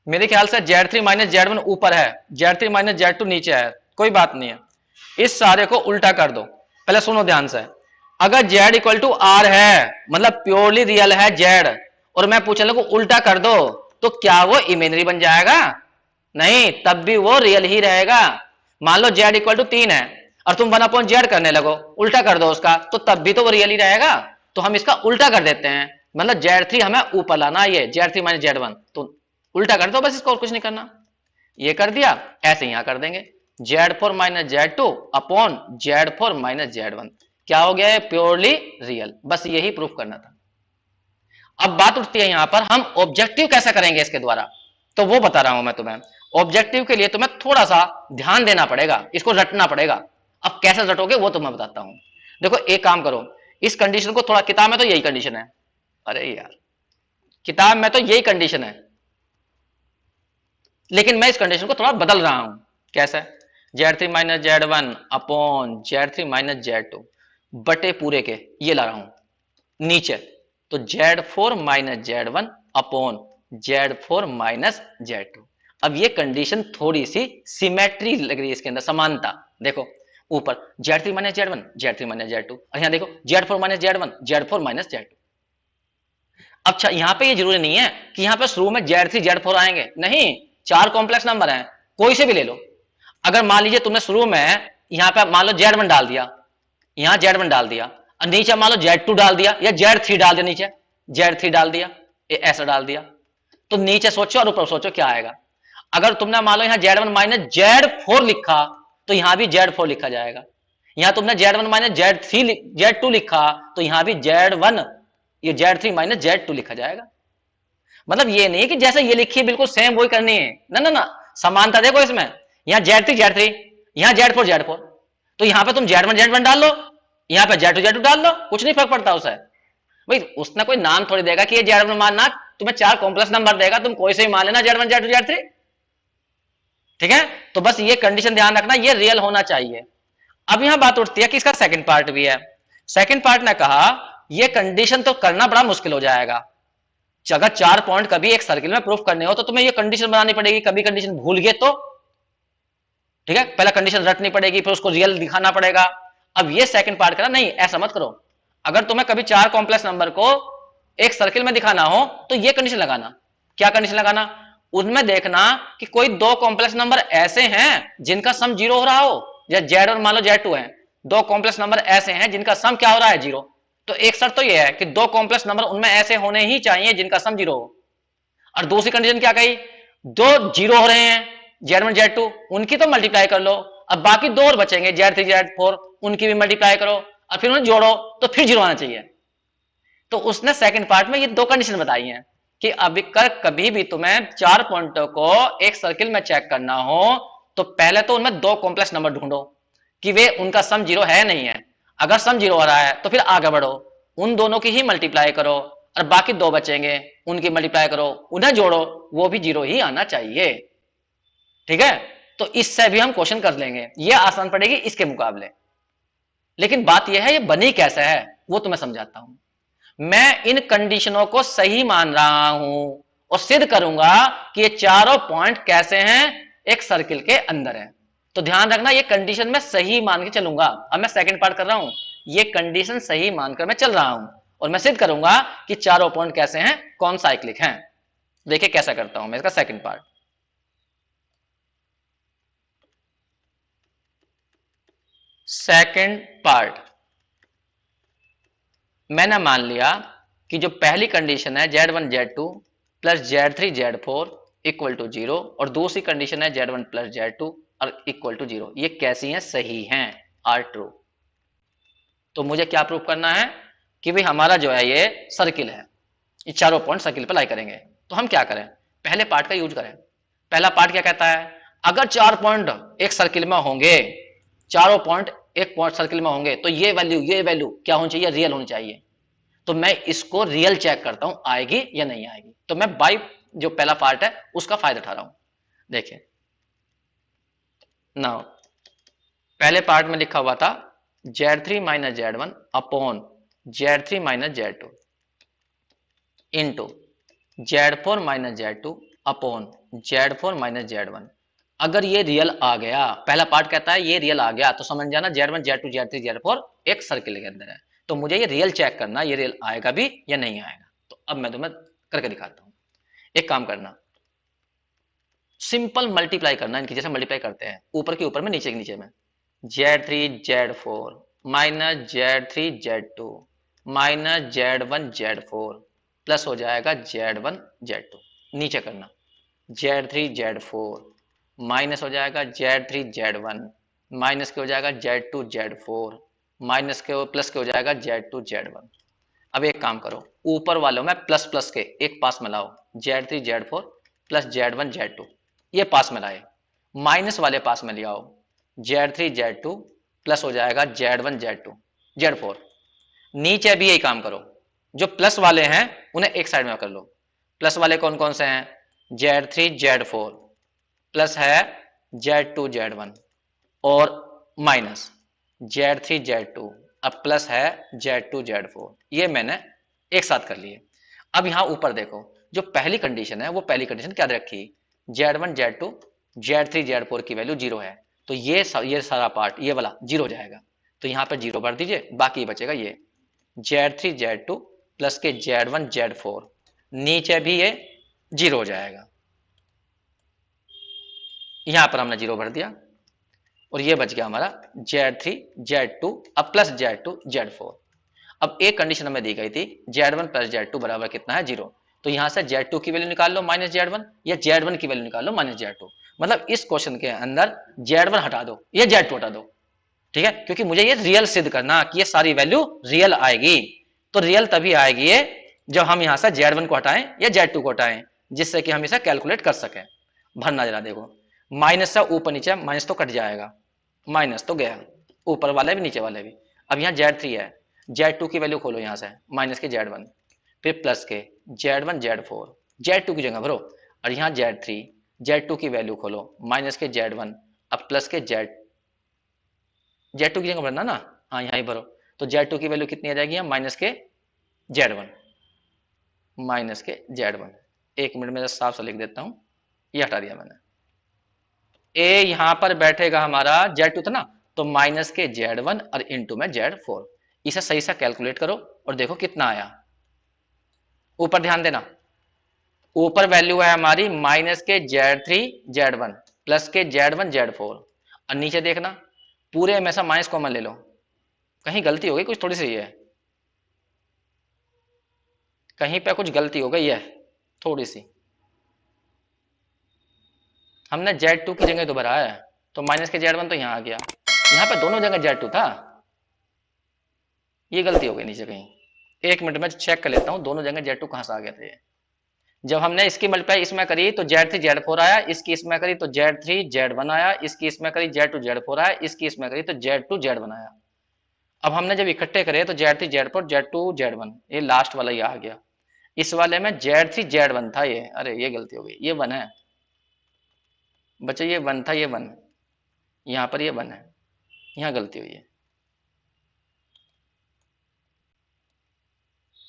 मेरे ख्याल से Z3 माइनस Z1 ऊपर है, Z3 माइनस Z2 नीचे है, कोई बात नहीं है, इस सारे को उल्टा कर दो। पहले सुनो ध्यान से, अगर Z इक्वल टू आर है मतलब प्योरली रियल है Z, और मैं पूछ लूं उल्टा कर दो तो क्या वो इमेजिनरी बन जाएगा, नहीं, तब भी वो रियल ही रहेगा। मान लो Z इक्वल टू 3 है और तुम 1/Z करने लगो, उल्टा कर दो उसका, तो तब भी तो वो रियल ही रहेगा। तो हम इसका उल्टा कर देते हैं, मतलब Z3 हमें ऊपर लाना है, ये Z3 माइनस Z1, तो उल्टा कर दो बस, इसको और कुछ नहीं करना। ये कर दिया, ऐसे यहां कर देंगे Z4 minus Z2 upon Z4 minus Z1, क्या हो गया है, प्योरली रियल। बस यही प्रूफ करना था। अब बात उठती है यहां पर हम ऑब्जेक्टिव कैसे करेंगे इसके द्वारा, तो वो बता रहा हूं मैं तुम्हें। ऑब्जेक्टिव के लिए तुम्हें थोड़ा सा ध्यान देना पड़ेगा, इसको रटना पड़ेगा। अब कैसे रटोगे वो तो मैं बताता हूं। देखो एक काम करो, इस कंडीशन को थोड़ा, किताब में तो यही कंडीशन है, अरे यार किताब में तो यही कंडीशन है, लेकिन मैं इस कंडीशन को थोड़ा बदल रहा हूं। कैसे? Z3 minus Z1 upon Z3 minus Z2 बटे पूरे के ये ला रहा हूं नीचे, तो Z4 minus Z1 upon Z4 minus Z2। अब ये कंडीशन थोड़ी सी सिमेट्री लग रही है इसके अंदर, समानता। देखो ऊपर Z3 minus Z1 Z3 minus Z2, और यहां देखो Z4 minus Z1 Z4 minus Z2। अच्छा यहां पे ये जरूरी नहीं है कि यहां पे शुरू में Z3 Z4 आएंगे, नहीं, 4 कॉम्प्लेक्स नंबर हैं, कोई से भी ले लो। अगर मान लीजिए तुमने शुरू में यहां पे मान लो Z1 डाल दिया, यहां Z1 डाल दिया, और नीचे मान लो Z2 डाल दिया या Z3 डाल दिया, नीचे Z3 डाल दिया, ऐसा डाल दिया, तो नीचे सोचो और ऊपर सोचो क्या आएगा। अगर तुमने मान लो यहां Z1 माइनस Z4 लिखा तो यहां भी Z4 लिखा जाएगा। यहां तुमने Z1 माइनस Z2 लिखा तो यहां भी Z1 ये Z3 माइनस Z2 लिखा जाएगा। मतलब ये नहीं कि जैसे ये लिखी है बिल्कुल सेम वही करनी है, ना ना ना, समानता देखो इसमें। यहां Z3 यहां Z4 तो यहां पे तुम Z1 डाल लो, यहां पे Z2 डाल लो, कुछ नहीं फर्क पड़ता उसे। भाई उसने कोई नाम थोड़ी देगा कि ये Z1 मानना, तुम्हें 4 कॉम्प्लेक्स नंबर देगा, तुम कोई से ही मान लेना Z1 Z2 Z3। ठीक है, तो बस ये कंडीशन ध्यान रखना, ये रियल होना चाहिए। अब यहां बात उठती है कि इसका सेकंड पार्ट भी है। सेकंड पार्ट ने कहा ये कंडीशन तो करना बड़ा मुश्किल हो जाएगा। अगर 4 पॉइंट कभी एक सर्किल में प्रूफ करने हो तो तुम्हें ये कंडीशन बनानी पड़ेगी, कभी कंडीशन भूल गए तो, ठीक है, पहला कंडीशन रटनी पड़ेगी, फिर उसको रियल दिखाना पड़ेगा। अब ये सेकंड पार्ट करना नहीं, ऐसा मत करो। अगर तुम्हें कभी 4 कॉम्प्लेक्स नंबर को एक सर्किल में दिखाना हो तो ये कंडीशन लगाना। क्या कंडीशन लगाना? उनमें देखना कि कोई 2 कॉम्प्लेक्स नंबर ऐसे हैं जिनका सम 0 हो रहा हो, या Z और मान लो Z2 है, 2 कॉम्प्लेक्स नंबर ऐसे हैं जिनका सम क्या हो रहा है, 0। तो एक शर्त तो यह है कि 2 कॉम्प्लेक्स नंबर उनमें ऐसे होने ही चाहिए जिनका सम 0 हो। और दूसरी कंडीशन क्या कही? 2 0 हो रहे हैं, Z1 Z2, उनकी तो मल्टीप्लाई कर लो। अब बाकी 2 और बचेंगे Z3 Z4, उनकी भी मल्टीप्लाई करो और फिर उन्हें जोड़ो तो फिर 0 आना चाहिए। तो उसने सेकंड पार्ट में ये 2 कंडीशन बताई हैं कि अभी कभी भी तुम्हें 4 पॉइंटों को एक सर्किल में चेक करना हो तो पहले तो उनमें 2 कॉम्प्लेक्स नंबर ढूंढो कि वे उनका सम 0 है नहीं है। अगर सम 0 हो रहा है तो फिर आगे बढ़ो, उन दोनों की ही मल्टीप्लाई करो, और बाकी 2 बचेंगे उनकी मल्टीप्लाई करो, उन्हें जोड़ो, वो भी 0 ही आना चाहिए। ठीक है, तो इससे भी हम क्वेश्चन कर लेंगे, ये आसान पड़ेगी इसके मुकाबले। लेकिन बात यह है ये बनी कैसे है वो तो मैं समझाता हूं। मैं इन कंडीशनों को सही मान रहा हूं और सिद्ध करूंगा कि ये चारों पॉइंट कैसे हैं, एक सर्किल के अंदर है। तो ध्यान रखना ये कंडीशन मैं सही मान के चलूंगा। अब मैं सेकंड पार्ट कर रहा हूं, ये कंडीशन सही मानकर मैं चल रहा हूं और मैं सिद्ध करूंगा कि चारों पॉइंट कैसे हैं, कौन साइक्लिक हैं। देखिए कैसा करता हूं मैं इसका सेकंड पार्ट। सेकंड पार्ट, मैंने मान लिया कि जो पहली कंडीशन है Z1 Z2 plus Z3 Z4 equal to 0, और दूसरी कंडीशन है Z1 प्लस Z2 और इक्वल टू 0, ये कैसी हैं, सही हैं, आर ट्रू। तो मुझे क्या प्रूव करना है कि भाई हमारा जो है ये सर्किल है, ये चारों पॉइंट सर्किल पर लाई करेंगे। तो हम क्या करें, पहले पार्ट का यूज करें। पहला पार्ट क्या कहता है, अगर 4 पॉइंट एक सर्किल में होंगे, चारों पॉइंट एक पॉइंट सर्किल में होंगे तो ये वैल्यू क्या होनी चाहिए, रियल होनी चाहिए। तो मैं इसको रियल चेक करता हूं आएगी या नहीं आएगी। तो मैं बाई जो पहला पार्ट है उसका फायदा उठा रहा हूं। देखिए नाउ पहले पार्ट में लिखा हुआ था Z3 minus Z1 upon Z3 minus Z2 into Z4 minus Z2 upon Z4 minus Z1। अगर ये रियल आ गया, पहला पार्ट कहता है ये रियल आ गया, तो समझ जाना Z1 Z2 Z3 Z4 एक सर्किल के अंदर है। तो मुझे ये रियल चेक करना, ये रियल आएगा भी या नहीं आएगा। तो अब मैं तुम्हें करके दिखाता हूं। एक काम करना, सिंपल मल्टीप्लाई करना, इनकी जैसे मल्टीप्लाई करते हैं, ऊपर के ऊपर में नीचे के नीचे में। Z3 Z4 minus Z3 Z2 minus Z1 Z4 plus हो जाएगा Z1 Z2। नीचे करना Z3 Z4 माइनस हो जाएगा Z3 Z1 माइनस के हो जाएगा Z2 Z4 माइनस के प्लस के हो जाएगा Z2 Z1। अब एक काम करो, ऊपर वालों में प्लस प्लस के एक पास में लाओ, Z3 Z4 plus Z1 Z2, ये पास में लाए, माइनस वाले पास में ले आओ, Z3 Z2 प्लस हो जाएगा Z1 Z2 Z4। नीचे भी यही काम करो, जो प्लस वाले हैं उन्हें एक साइड में कर लो। प्लस वाले कौन कौन से हैं, Z3 Z4 प्लस है Z2 Z1 और माइनस Z3 Z2, अब प्लस है Z2 Z4। ये मैंने एक साथ कर लिए। अब यहां ऊपर देखो, जो पहली कंडीशन है वो पहली कंडीशन क्या रखी, Z1 Z2 Z3 Z4 की वैल्यू 0 है, तो ये सारा पार्ट ये वाला 0 हो जाएगा, तो यहां पर 0 भर दीजिए, बाकी बचेगा ये Z3 Z2 प्लस के Z1 Z4, नीचे भी ये 0 हो जाएगा। यहां पर हमने 0 भर दिया और ये बच गया हमारा Z3 Z2 अब प्लस Z2 Z4। अब एक कंडीशन हमें दी गई थी Z1 प्लस Z2 बराबर कितना है 0, तो यहां से Z2 की वैल्यू निकाल लो माइनस Z1 या Z1 की वैल्यू निकाल लो माइनस Z2। मतलब इस क्वेश्चन के अंदर Z1 हटा दो या Z2 हटा दो, ठीक है, क्योंकि मुझे ये रियल सिद्ध करना कि ये सारी वैल्यू रियल आएगी। तो रियल तभी आएगी ये जब हम यहां से Z1 को हटाएं या Z2 को हटाएं, जिससे कि हम इसे कैलकुलेट कर सकें। भरना जरा देखो, माइनस से ऊपर नीचे माइनस तो कट जाएगा, माइनस तो गया, ऊपर वाले भी नीचे वाले भी। अब यहाँ Z3 है, Z2 की वैल्यू खोलो यहां से माइनस के Z1, फिर प्लस के Z1 Z4, Z2 की जगह भरो, और यहाँ Z3 Z2 की वैल्यू खोलो माइनस के Z1 अब प्लस के Z2 की जगह भरना ना, हाँ यहाँ ही भरो, तो Z2 की वैल्यू कितनी आ जाएगी, माइनस के Z1, माइनस के Z1। एक मिनट में साफ से लिख देता हूं, ये हटा दिया मैंने। ए यहां पर बैठेगा हमारा Z2 था ना, तो माइनस के Z1 और इंटू में Z4। इसे सही से कैलकुलेट करो और देखो कितना आया। ऊपर ध्यान देना, ऊपर वैल्यू है हमारी माइनस के Z3 Z1 प्लस के Z1 Z4, और नीचे देखना पूरे में से माइनस कॉमन ले लो, कहीं गलती हो गई कुछ थोड़ी सी है, कहीं पे कुछ गलती हो गई है थोड़ी सी, हमने Z2 की जगह तो भरा है, तो माइनस के Z1 तो यहां आ गया, यहां पे दोनों जगह Z2 था, ये गलती हो गई नीचे कहीं। एक मिनट में चेक कर लेता हूं दोनों जगह Z2 कहां से आ गए थे। जब हमने इसकी मल्टीप्लाई इसमें करी तो Z3 Z4 आया, इसकी इसमें करी तो Z3 Z1 आया, इसकी इसमें करी Z2 Z4 आया, इसकी इसमें करी तो Z2 Z1 आया। अब हमने जब इकट्ठे करे तो Z3 Z4 Z2 Z1, ये लास्ट वाला ये आ गया। इस वाले में Z3 Z1 था ये, अरे ये गलती हो गई, ये 1 है बच्चे, ये 1 था, ये 1, यहां पर ये 1 है, यहां गलती हुई है।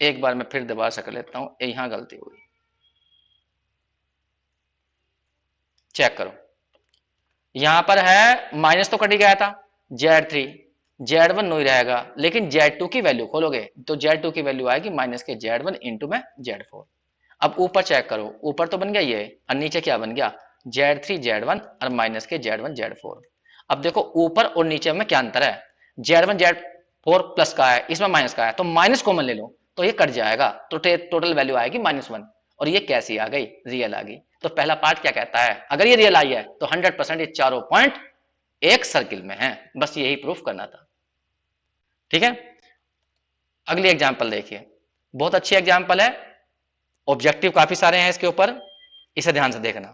एक बार मैं फिर दोबारा से कर लेता हूं, यहां गलती हुई, चेक करो। यहां पर है माइनस तो कट ही गया था, Z3 Z1 नहीं रहेगा, लेकिन Z2 की वैल्यू खोलोगे तो Z2 की वैल्यू आएगी माइनस के Z1 इंटू में Z4। अब ऊपर चेक करो, ऊपर तो बन गया ये, और नीचे क्या बन गया Z3 Z1 और माइनस के Z1 Z4। अब देखो ऊपर और नीचे में क्या अंतर है, Z1 Z4 प्लस का है, इसमें माइनस का है, तो माइनस कॉमन ले लो तो ये कट जाएगा, तो टोटल वैल्यू आएगी -1। और ये कैसी आ गई, रियल आ गई। तो पहला पार्ट क्या कहता है, अगर ये रियल आई है तो 100% ये चारों पॉइंट एक सर्किल में है, बस यही प्रूफ करना था, ठीक है। अगली एग्जांपल देखिए, बहुत अच्छी एग्जांपल है, ऑब्जेक्टिव काफी सारे हैं इसके ऊपर, इसे ध्यान से देखना।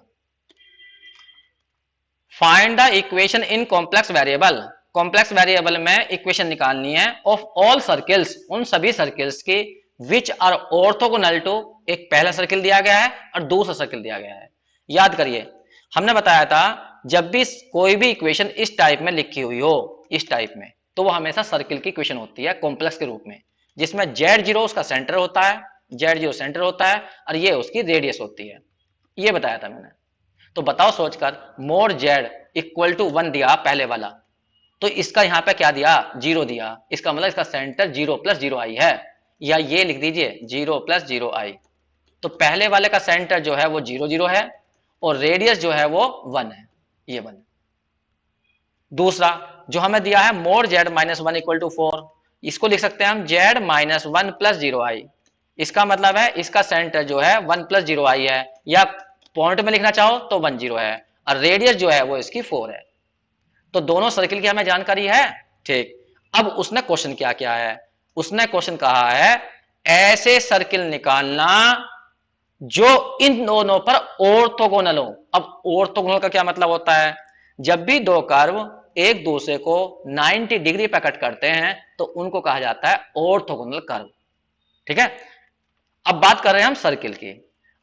Find the equation in complex variable, complex variable में इक्वेशन निकालनी है ऑफ ऑल सर्किल्स, उन सभी सर्किल्स की विच आर ऑर्थोगोनल टू, एक पहला सर्किल दिया गया है और दूसरा सर्किल दिया गया है। याद करिए हमने बताया था जब भी कोई भी इक्वेशन इस टाइप में लिखी हुई हो, इस टाइप में, तो वो हमेशा सर्किल की इक्वेशन होती है कॉम्प्लेक्स के रूप में, जिसमें Z0 उसका सेंटर होता है, Z0 सेंटर होता है और ये उसकी रेडियस होती है, ये बताया था मैंने। तो बताओ सोचकर, मोड Z इक्वल टू 1 दिया पहले वाला, तो इसका यहां पे क्या दिया 0 दिया, इसका मतलब इसका सेंटर 0 + 0i है, या ये लिख दीजिए 0 + 0i। तो पहले वाले का सेंटर जो है वो 0 0 है और रेडियस जो है वो 1 है, ये 1। दूसरा जो हमें दिया है मोड Z -1 इक्वल टू 4, इसको लिख सकते हैं हम Z -1 + 0i, इसका मतलब है इसका सेंटर जो है 1 + 0i है, या पॉइंट में लिखना चाहो तो 1 0 है, और रेडियस जो है वो इसकी 4 है। तो दोनों सर्किल की हमें जानकारी है, ठीक। अब उसने क्वेश्चन क्या किया है, उसने क्वेश्चन कहा है ऐसे सर्किल निकालना जो इन दोनों पर ऑर्थोगोनल हो। अब ऑर्थोगोनल का क्या मतलब होता है, जब भी दो कर्व एक दूसरे को 90 डिग्री पर कट करते हैं तो उनको कहा जाता है ऑर्थोगोनल कर्व, ठीक है। अब बात कर रहे हैं हम सर्किल की।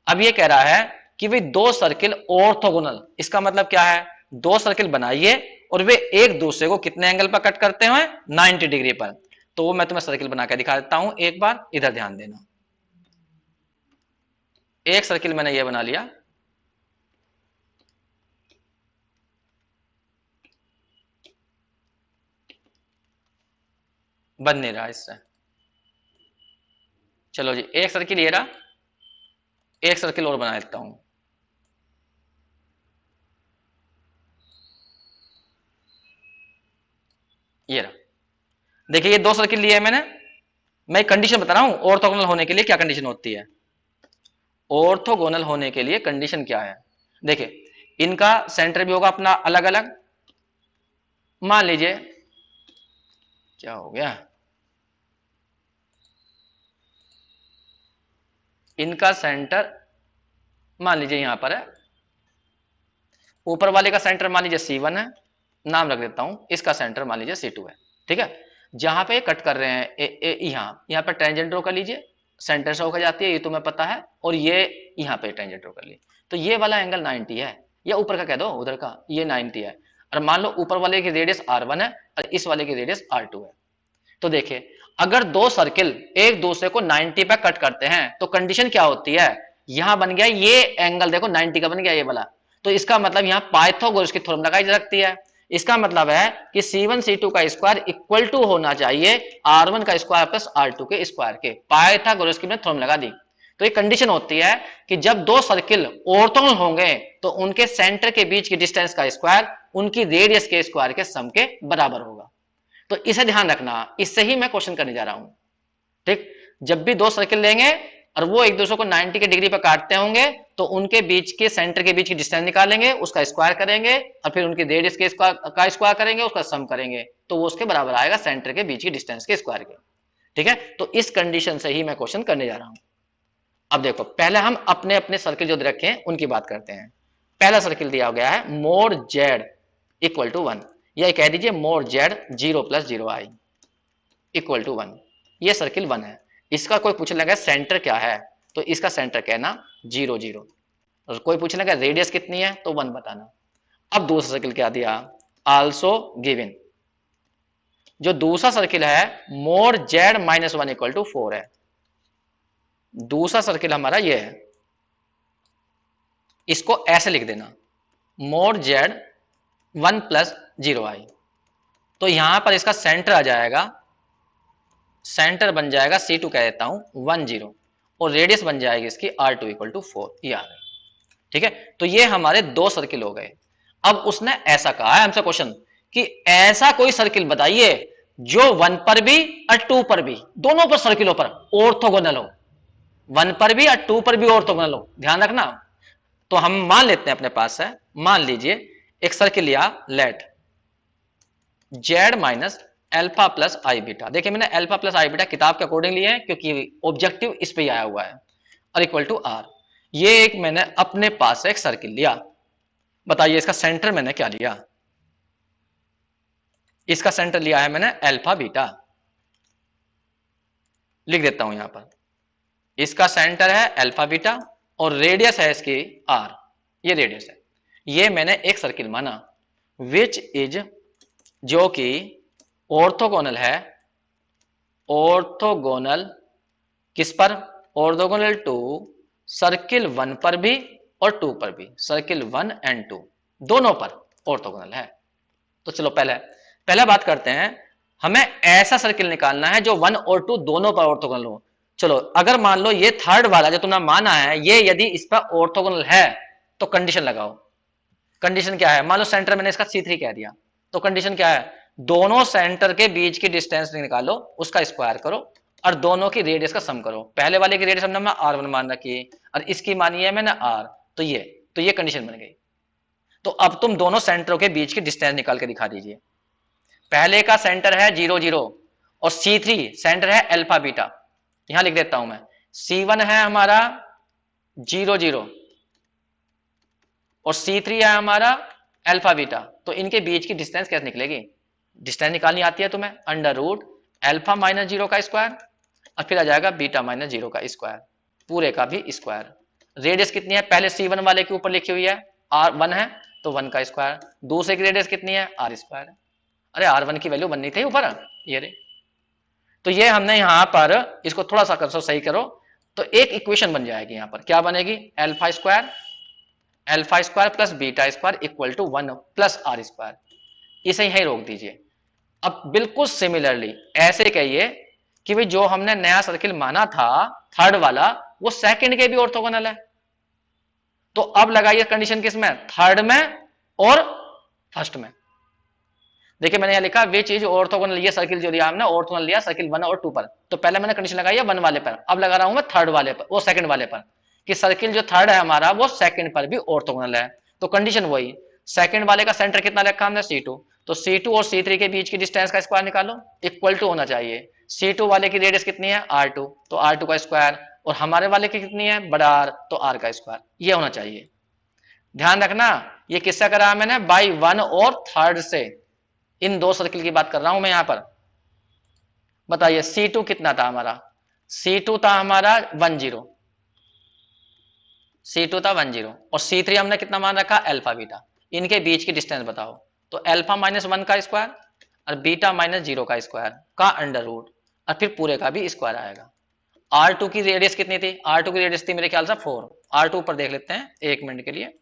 अब ये कह रहा है कि भाई दो सर्किल ऑर्थोगोनल, इसका मतलब क्या है, दो सर्किल बनाइए और वे एक दूसरे को कितने एंगल पर कट करते हैं, 90 डिग्री पर। तो वो मैं तुम्हें सर्किल बना के दिखा देता हूं, एक बार इधर ध्यान देना। एक सर्किल मैंने ये बना लिया, बन नहीं रहा इससे। चलो जी, एक सर्किल ये रहा, एक सर्किल और बना देता हूं। ये रहा, देखिए ये दो सर्किल लिए मैंने। मैं कंडीशन बता रहा हूं ऑर्थोगोनल होने के लिए क्या कंडीशन होती है। ऑर्थोगोनल होने के लिए कंडीशन क्या है, देखिए इनका सेंटर भी होगा अपना अलग अलग। मान लीजिए, क्या हो गया, इनका सेंटर मान लीजिए यहां पर है, ऊपर वाले का सेंटर मान लीजिए C1 है, नाम रख देता हूं, इसका सेंटर मान लीजिए C2 है। ठीक है, जहां पे कट कर रहे हैं यहां पर टेंजेंट ड्रॉ कर लीजिए, सेंटर से होकर जाती है, ये तुम्हें पता है, और ये यहां पे टेंजेंट ड्रॉ कर ली, तो ये वाला एंगल 90 है, या ऊपर का कह दो, उधर का ये 90 है। और मान लो ऊपर वाले की रेडियस R1 है और इस वाले की रेडियस R2 है। तो देखिए अगर दो सर्किल एक दूसरे को 90 पे कट करते हैं तो कंडीशन क्या होती है, यहां बन गया ये एंगल, देखो 90 का बन गया ये वाला, तो इसका मतलब यहां पाइथागोरस की थ्योरम लगाई जा सकती है। इसका मतलब है कि C1 C2 का स्क्वायर इक्वल टू होना चाहिए R1 का स्क्वायर प्लस R2 के स्क्वायर के, पाइथागोरस की मैंने थ्योरम लगा दी। तो ये कंडीशन होती है कि जब दो सर्किल ऑर्थोगोनल होंगे तो उनके सेंटर के बीच की डिस्टेंस का स्क्वायर उनकी रेडियस के स्क्वायर के सम के बराबर होगा। तो इसे ध्यान रखना, इससे ही मैं क्वेश्चन करने जा रहा हूं। ठीक, जब भी दो सर्किल लेंगे और वो एक दूसरे को 90 के डिग्री पर काटते होंगे तो उनके बीच के सेंटर के बीच की डिस्टेंस निकालेंगे, उसका स्क्वायर करेंगे और फिर उनकी रेडियस के स्क्वायर करेंगे, उसका सम करेंगे, तो वो उसके बराबर आएगा सेंटर के बीच की डिस्टेंस के स्क्वायर के। ठीक है, तो इस कंडीशन से ही मैं क्वेश्चन करने जा रहा हूं। अब देखो पहले हम अपने अपने सर्किल जो रखे हैं उनकी बात करते हैं। पहला सर्किल दिया गया है मोड जेड इक्वल टू 1, या कह दीजिए mode Z 0 + 0i equal to 1, ये सर्किल 1 है। इसका कोई पूछने लगा सेंटर क्या है, तो इसका सेंटर कहना 0 0, और कोई पूछने लगा रेडियस कितनी है तो 1 बताना। अब दूसरा सर्किल क्या दिया, आल्सो गिवन, जो दूसरा सर्किल है मोड जेड -1 इक्वल टू 4 है। दूसरा सर्किल हमारा ये है, इसको ऐसे लिख देना मोड जेड 1 + 0i, तो यहां पर इसका सेंटर आ जाएगा, सेंटर बन जाएगा C2 कह देता हूं 1 0, और रेडियस बन जाएगी इसकी R2 इक्वल टू 4, ये आ गई। ठीक है, तो ये हमारे दो सर्किल हो गए। अब उसने ऐसा कहा है हमसे क्वेश्चन कि ऐसा कोई सर्किल बताइए जो 1 पर भी और 2 पर भी, दोनों पर सर्किलों पर ऑर्थोगोनल हो, 1 पर भी और 2 पर भी ऑर्थोगोनल हो, ध्यान रखना। तो हम मान लेते हैं अपने पास है, मान लीजिए एक सर्किल लिया, let z minus alpha plus आई बीटा, देखिए मैंने अल्फा प्लस आई बीटा किताब के अकॉर्डिंग लिया है क्योंकि ऑब्जेक्टिव इस पे आया हुआ है, और इक्वल टू आर। ये एक मैंने अपने पास से एक सर्किल लिया, बताइए इसका सेंटर मैंने क्या लिया, इसका सेंटर लिया है मैंने अल्फा बीटा, लिख देता हूं यहां पर, इसका सेंटर है अल्फा बीटा और रेडियस है इसकी आर, ये रेडियस है। ये मैंने एक सर्किल माना विच इज, जो कि ऑर्थोगोनल है, ऑर्थोगोनल किस पर, ऑर्थोगोनल टू सर्किल 1 पर भी और 2 पर भी, सर्किल 1 एंड 2 दोनों पर ऑर्थोगोनल है। तो चलो पहले बात करते हैं, हमें ऐसा सर्किल निकालना है जो 1 और 2 दोनों पर ऑर्थोगोनल हो। चलो अगर मान लो ये थर्ड वाला जो तुमने माना है, ये यदि इस पर ऑर्थोगोनल है तो कंडीशन लगाओ। कंडीशन क्या है, मान लो सेंटर मैंने इसका C3 कह दिया, तो कंडीशन क्या है, दोनों सेंटर के बीच की डिस्टेंस निकालो, उसका स्क्वायर करो और दोनों की रेडियस का सम करो। पहले वाले की रेडियस हमने R1 मान रखी और इसकी मानी है मैंने R, तो ये कंडीशन बन गई। तो अब तुम दोनों सेंटरों के बीच की डिस्टेंस निकाल के दिखा दीजिए। पहले का सेंटर है 0 0 और C3 सेंटर है अल्फा बीटा, यहां लिख देता हूं मैं, C1 है हमारा 0 0 और C3 है हमारा अल्फा बीटा, तो इनके बीच की डिस्टेंस कैसे निकलेगी, डिस्टेंस निकालनी आती है तुम्हें, अंडर रूट अल्फा -0 का स्क्वायर और फिर आ जाएगा बीटा -0 का स्क्वायर, पूरे का भी स्क्वायर, रेडियस कितनी है, पहले C1 वाले के ऊपर लिखी हुई है, R1 है तो 1 का स्क्वायर, दूसरे की रेडियस कितनी है, R स्क्वायर। अरे R1 की वैल्यू 1 नहीं थी ऊपर, ये रे। तो ये हमने यहां पर इसको थोड़ा सा कर सही करो तो एक इक्वेशन बन जाएगी, यहां पर क्या बनेगी, alpha square plus beta square equal to 1 plus R square. इसे यही रोक दीजिए। अब बिल्कुल सिमिलरली ऐसे कहिए कि भाई जो हमने नया सर्किल माना था थर्ड वाला, वो सेकंड के भी ऑर्थोगोनल है। तो अब लगाइए कंडीशन किसमें, थर्ड में और फर्स्ट में। देखिए मैंने यहां लिखा विच इज ऑर्थोगोनल, ये सर्किल जो दिया हमने ऑर्थोगोनल लिया सर्किल 1 और 2 पर, तो पहले मैंने कंडीशन लगाई है 1 वाले पर, अब लगा रहा हूं मैं थर्ड वाले पर, वो सेकंड वाले पर, कि सर्किल जो थर्ड है हमारा वो सेकंड पर भी ऑर्थोगोनल है। तो कंडीशन वही, सेकंड वाले का सेंटर कितना रखा हमने, C2, तो C2 और C3 के बीच की डिस्टेंस का स्क्वायर निकालो, इक्वल टू होना चाहिए। C2 वाले की रेडियस कितनी है, R2, तो R2 का स्क्वायर, और हमारे वाले की कितनी है, बड़ा R, तो R का स्क्वायर, ये होना चाहिए। ध्यान रखना ये किससे करा मैंने, बाई 1 और थर्ड से, इन दो सर्किल की बात कर रहा हूं मैं यहां पर। बताइए C2 कितना था हमारा, C2 था हमारा 10, C2 था 10, और C3 हमने कितना मान रखा, अल्फा बीटा। इनके बीच की डिस्टेंस बताओ, तो अल्फा -1 का स्क्वायर और बीटा -0 का स्क्वायर का अंडर रूट, और फिर पूरे का भी स्क्वायर आएगा। R2 की रेडियस कितनी थी, R2 की रेडियस थी मेरे ख्याल से 4। R2 पर देख लेते हैं एक मिनट के लिए,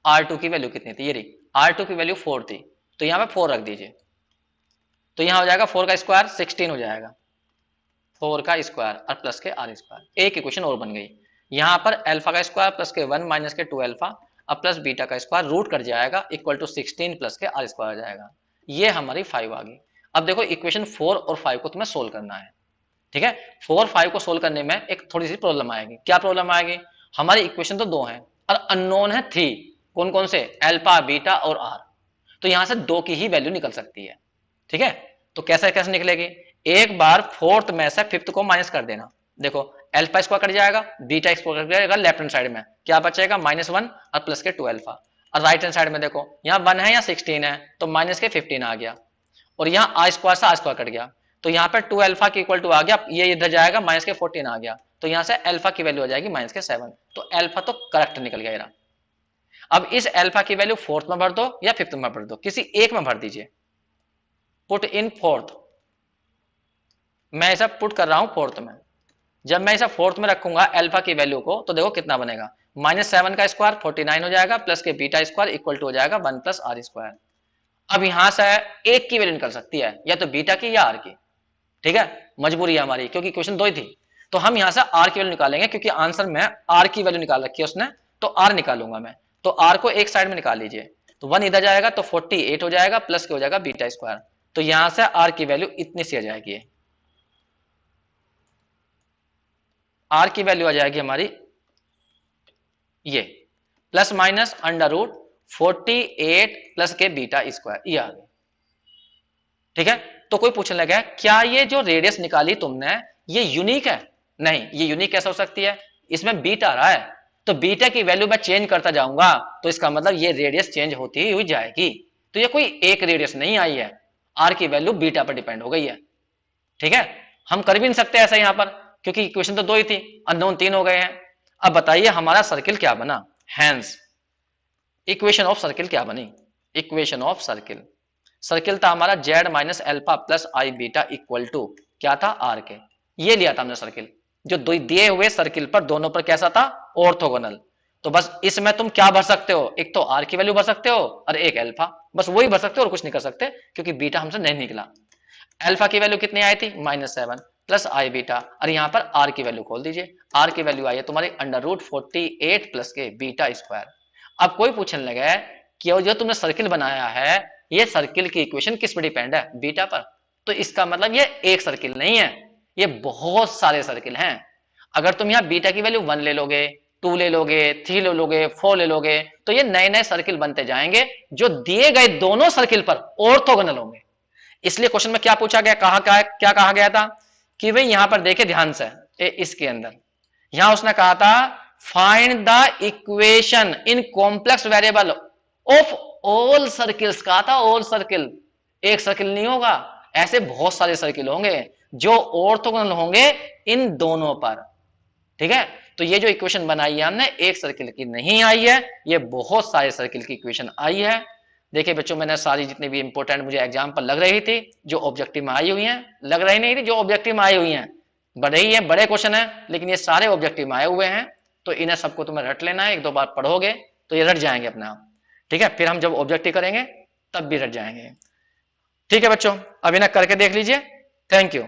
R2 की वैल्यू कितनी थी, ये रही, R2 की वैल्यू 4 थी, तो यहां पे 4 रख दीजिए, तो यहां हो जाएगा 4 का स्क्वायर 16 हो जाएगा, 4 का स्क्वायर और प्लस के R स्क्वायर, एक इक्वेशन और बन गई। यहां पर अल्फा का स्क्वायर प्लस के 1 माइनस के 2 अल्फा और प्लस बीटा का स्क्वायर रूट कर जाएगा इक्वल टू 16 प्लस के R स्क्वायर आ जाएगा। ये हमारी 5 आ गई। अब देखो इक्वेशन 4 और 5 को तुम्हें सोल्व करना है, ठीक है। 4 5 को सोल्व करने में एक थोड़ी सी प्रॉब्लम आएगी। क्या प्रॉब्लम आएगी, हमारी इक्वेशन तो 2 है और अननोन है 3, कौन कौन से, अल्फा बीटा और R, तो यहां से 2 की ही वैल्यू निकल सकती है, ठीक है। तो कैसे कैसे निकलेगी, एक बार फोर्थ में से फिफ्थ को माइनस कर देना, देखो अल्फा स्क्वायर कट जाएगा, बीटा स्क्वायर कट जाएगा, लेफ्ट हैंड साइड में क्या बचेगा, -1 और प्लस के 2 अल्फा, और राइट हैंड साइड में देखो यहाँ 1 है या 16 है, तो माइनस के 15 आ गया, और यहाँ आर स्क्वायर से आर स्क्वायर कट गया, तो यहाँ पे 2 अल्फा की इक्वल टू आ गया, ये इधर जाएगा माइनस के 14 आ गया, तो यहाँ से अल्फा की वैल्यू आ जाएगी -7, तो अल्फा तो करेक्ट निकल गया। अब इस अल्फा की वैल्यू फोर्थ में भर दो या फिफ्थ में भर दो, किसी एक में भर दीजिए, पुट इन फोर्थ। मैं ऐसा पुट कर रहा हूं फोर्थ में, जब मैं ऐसा फोर्थ में रखूंगा अल्फा की वैल्यू को, तो देखो कितना बनेगा, -7 का स्क्वायर 49 हो जाएगा, plus K beta square equal to हो जाएगा 1 प्लस आर स्क्वायर। अब यहां से एक की वैल्यू निकल सकती है, या तो बीटा की या आर की, ठीक है, मजबूरी है हमारी क्योंकि क्वेश्चन 2 ही थी, तो हम यहां से आर की वैल्यू निकालेंगे, क्योंकि आंसर में आर की वैल्यू निकाल रखी है उसने, तो आर निकालूंगा मैं, तो आर को एक साइड में निकाल लीजिए, तो 1 इधर जाएगा तो 48 हो जाएगा, प्लस के हो जाएगा बीटा स्क्वायर, तो यहां से आर की वैल्यू इतनी सी आ जाएगी, आर की वैल्यू आ जाएगी हमारी ये plus minus under root 48 plus K beta square, ये आ गई, ठीक है। तो कोई पूछने लगा क्या ये जो रेडियस निकाली तुमने ये यूनिक है, नहीं, ये यूनिक कैसे हो सकती है, इसमें बीटा आ रहा है, तो बीटा की वैल्यू मैं चेंज करता जाऊंगा, तो इसका मतलब ये रेडियस चेंज होती हुई जाएगी, तो ये कोई एक रेडियस नहीं आई है, आर की वैल्यू बीटा पर डिपेंड हो गई है, ठीक है। हम कर भी नहीं सकते ऐसा यहां पर, क्योंकि इक्वेशन तो 2 ही थी, अननोन 3 हो गए हैं। अब बताइए हमारा सर्किल क्या बना, हैंस इक्वेशन ऑफ सर्किल क्या बनी, इक्वेशन ऑफ सर्किल, सर्किल था हमारा Z minus alpha plus I beta equal to क्या था, आर के, ये लिया था हमने सर्किल, जो दिए हुए सर्किल पर दोनों पर कैसा था, ऑर्थोगोनल। तो बस इसमें तुम क्या भर सकते हो, एक तो आर की वैल्यू भर सकते हो और एक अल्फा, बस वही भर सकते हो और कुछ नहीं कर सकते, क्योंकि बीटा हमसे नहीं निकला। अल्फा की वैल्यू कितनी आई थी, -7 प्लस आई बीटा, और यहां पर आर की वैल्यू खोल दीजिए, आर की वैल्यू आई है तुम्हारी under root 48 plus K beta square. अब कोई पूछने लगा कि जो तुमने सर्किल बनाया है ये सर्किल की इक्वेशन किस पर डिपेंड है, बीटा पर, तो इसका मतलब ये एक सर्किल नहीं है, ये बहुत सारे सर्किल हैं। अगर तुम यहाँ बीटा की वैल्यू 1 ले लोगे, 2 ले लोगे, 3 ले लोगे, 4 ले लोगे, तो ये नए नए सर्किल बनते जाएंगे जो दिए गए दोनों सर्किल पर ऑर्थोगोनल होंगे। इसलिए क्वेश्चन में क्या पूछा गया, क्या कहा गया था कि भाई यहां पर देखे ध्यान से, इसके अंदर यहां उसने कहा था find the equation in complex variable of all circles, कहा था ऑल सर्किल, एक सर्किल नहीं होगा, ऐसे बहुत सारे सर्किल होंगे जो ऑर्थोगोनल होंगे इन दोनों पर, ठीक है। तो ये जो इक्वेशन बनाई है हमने एक सर्किल की नहीं आई है, ये बहुत सारे सर्किल की इक्वेशन आई है। देखिए बच्चों, मैंने सारी जितनी भी इंपॉर्टेंट मुझे एग्जाम पर लग रही थी, जो ऑब्जेक्टिव में आई हुई हैं, लग रही नहीं थी, जो ऑब्जेक्टिव में आई हुई हैं, बड़े ही है, बड़े क्वेश्चन है, लेकिन ये सारे ऑब्जेक्टिव में आए हुए हैं। तो इन्हें सबको तुम्हें रट लेना है, एक दो बार पढ़ोगे तो ये रट जाएंगे अपने आप। ठीक है, फिर हम जब ऑब्जेक्टिव करेंगे तब भी रट जाएंगे। ठीक है बच्चों, अब इन्हें करके देख लीजिए। Thank you.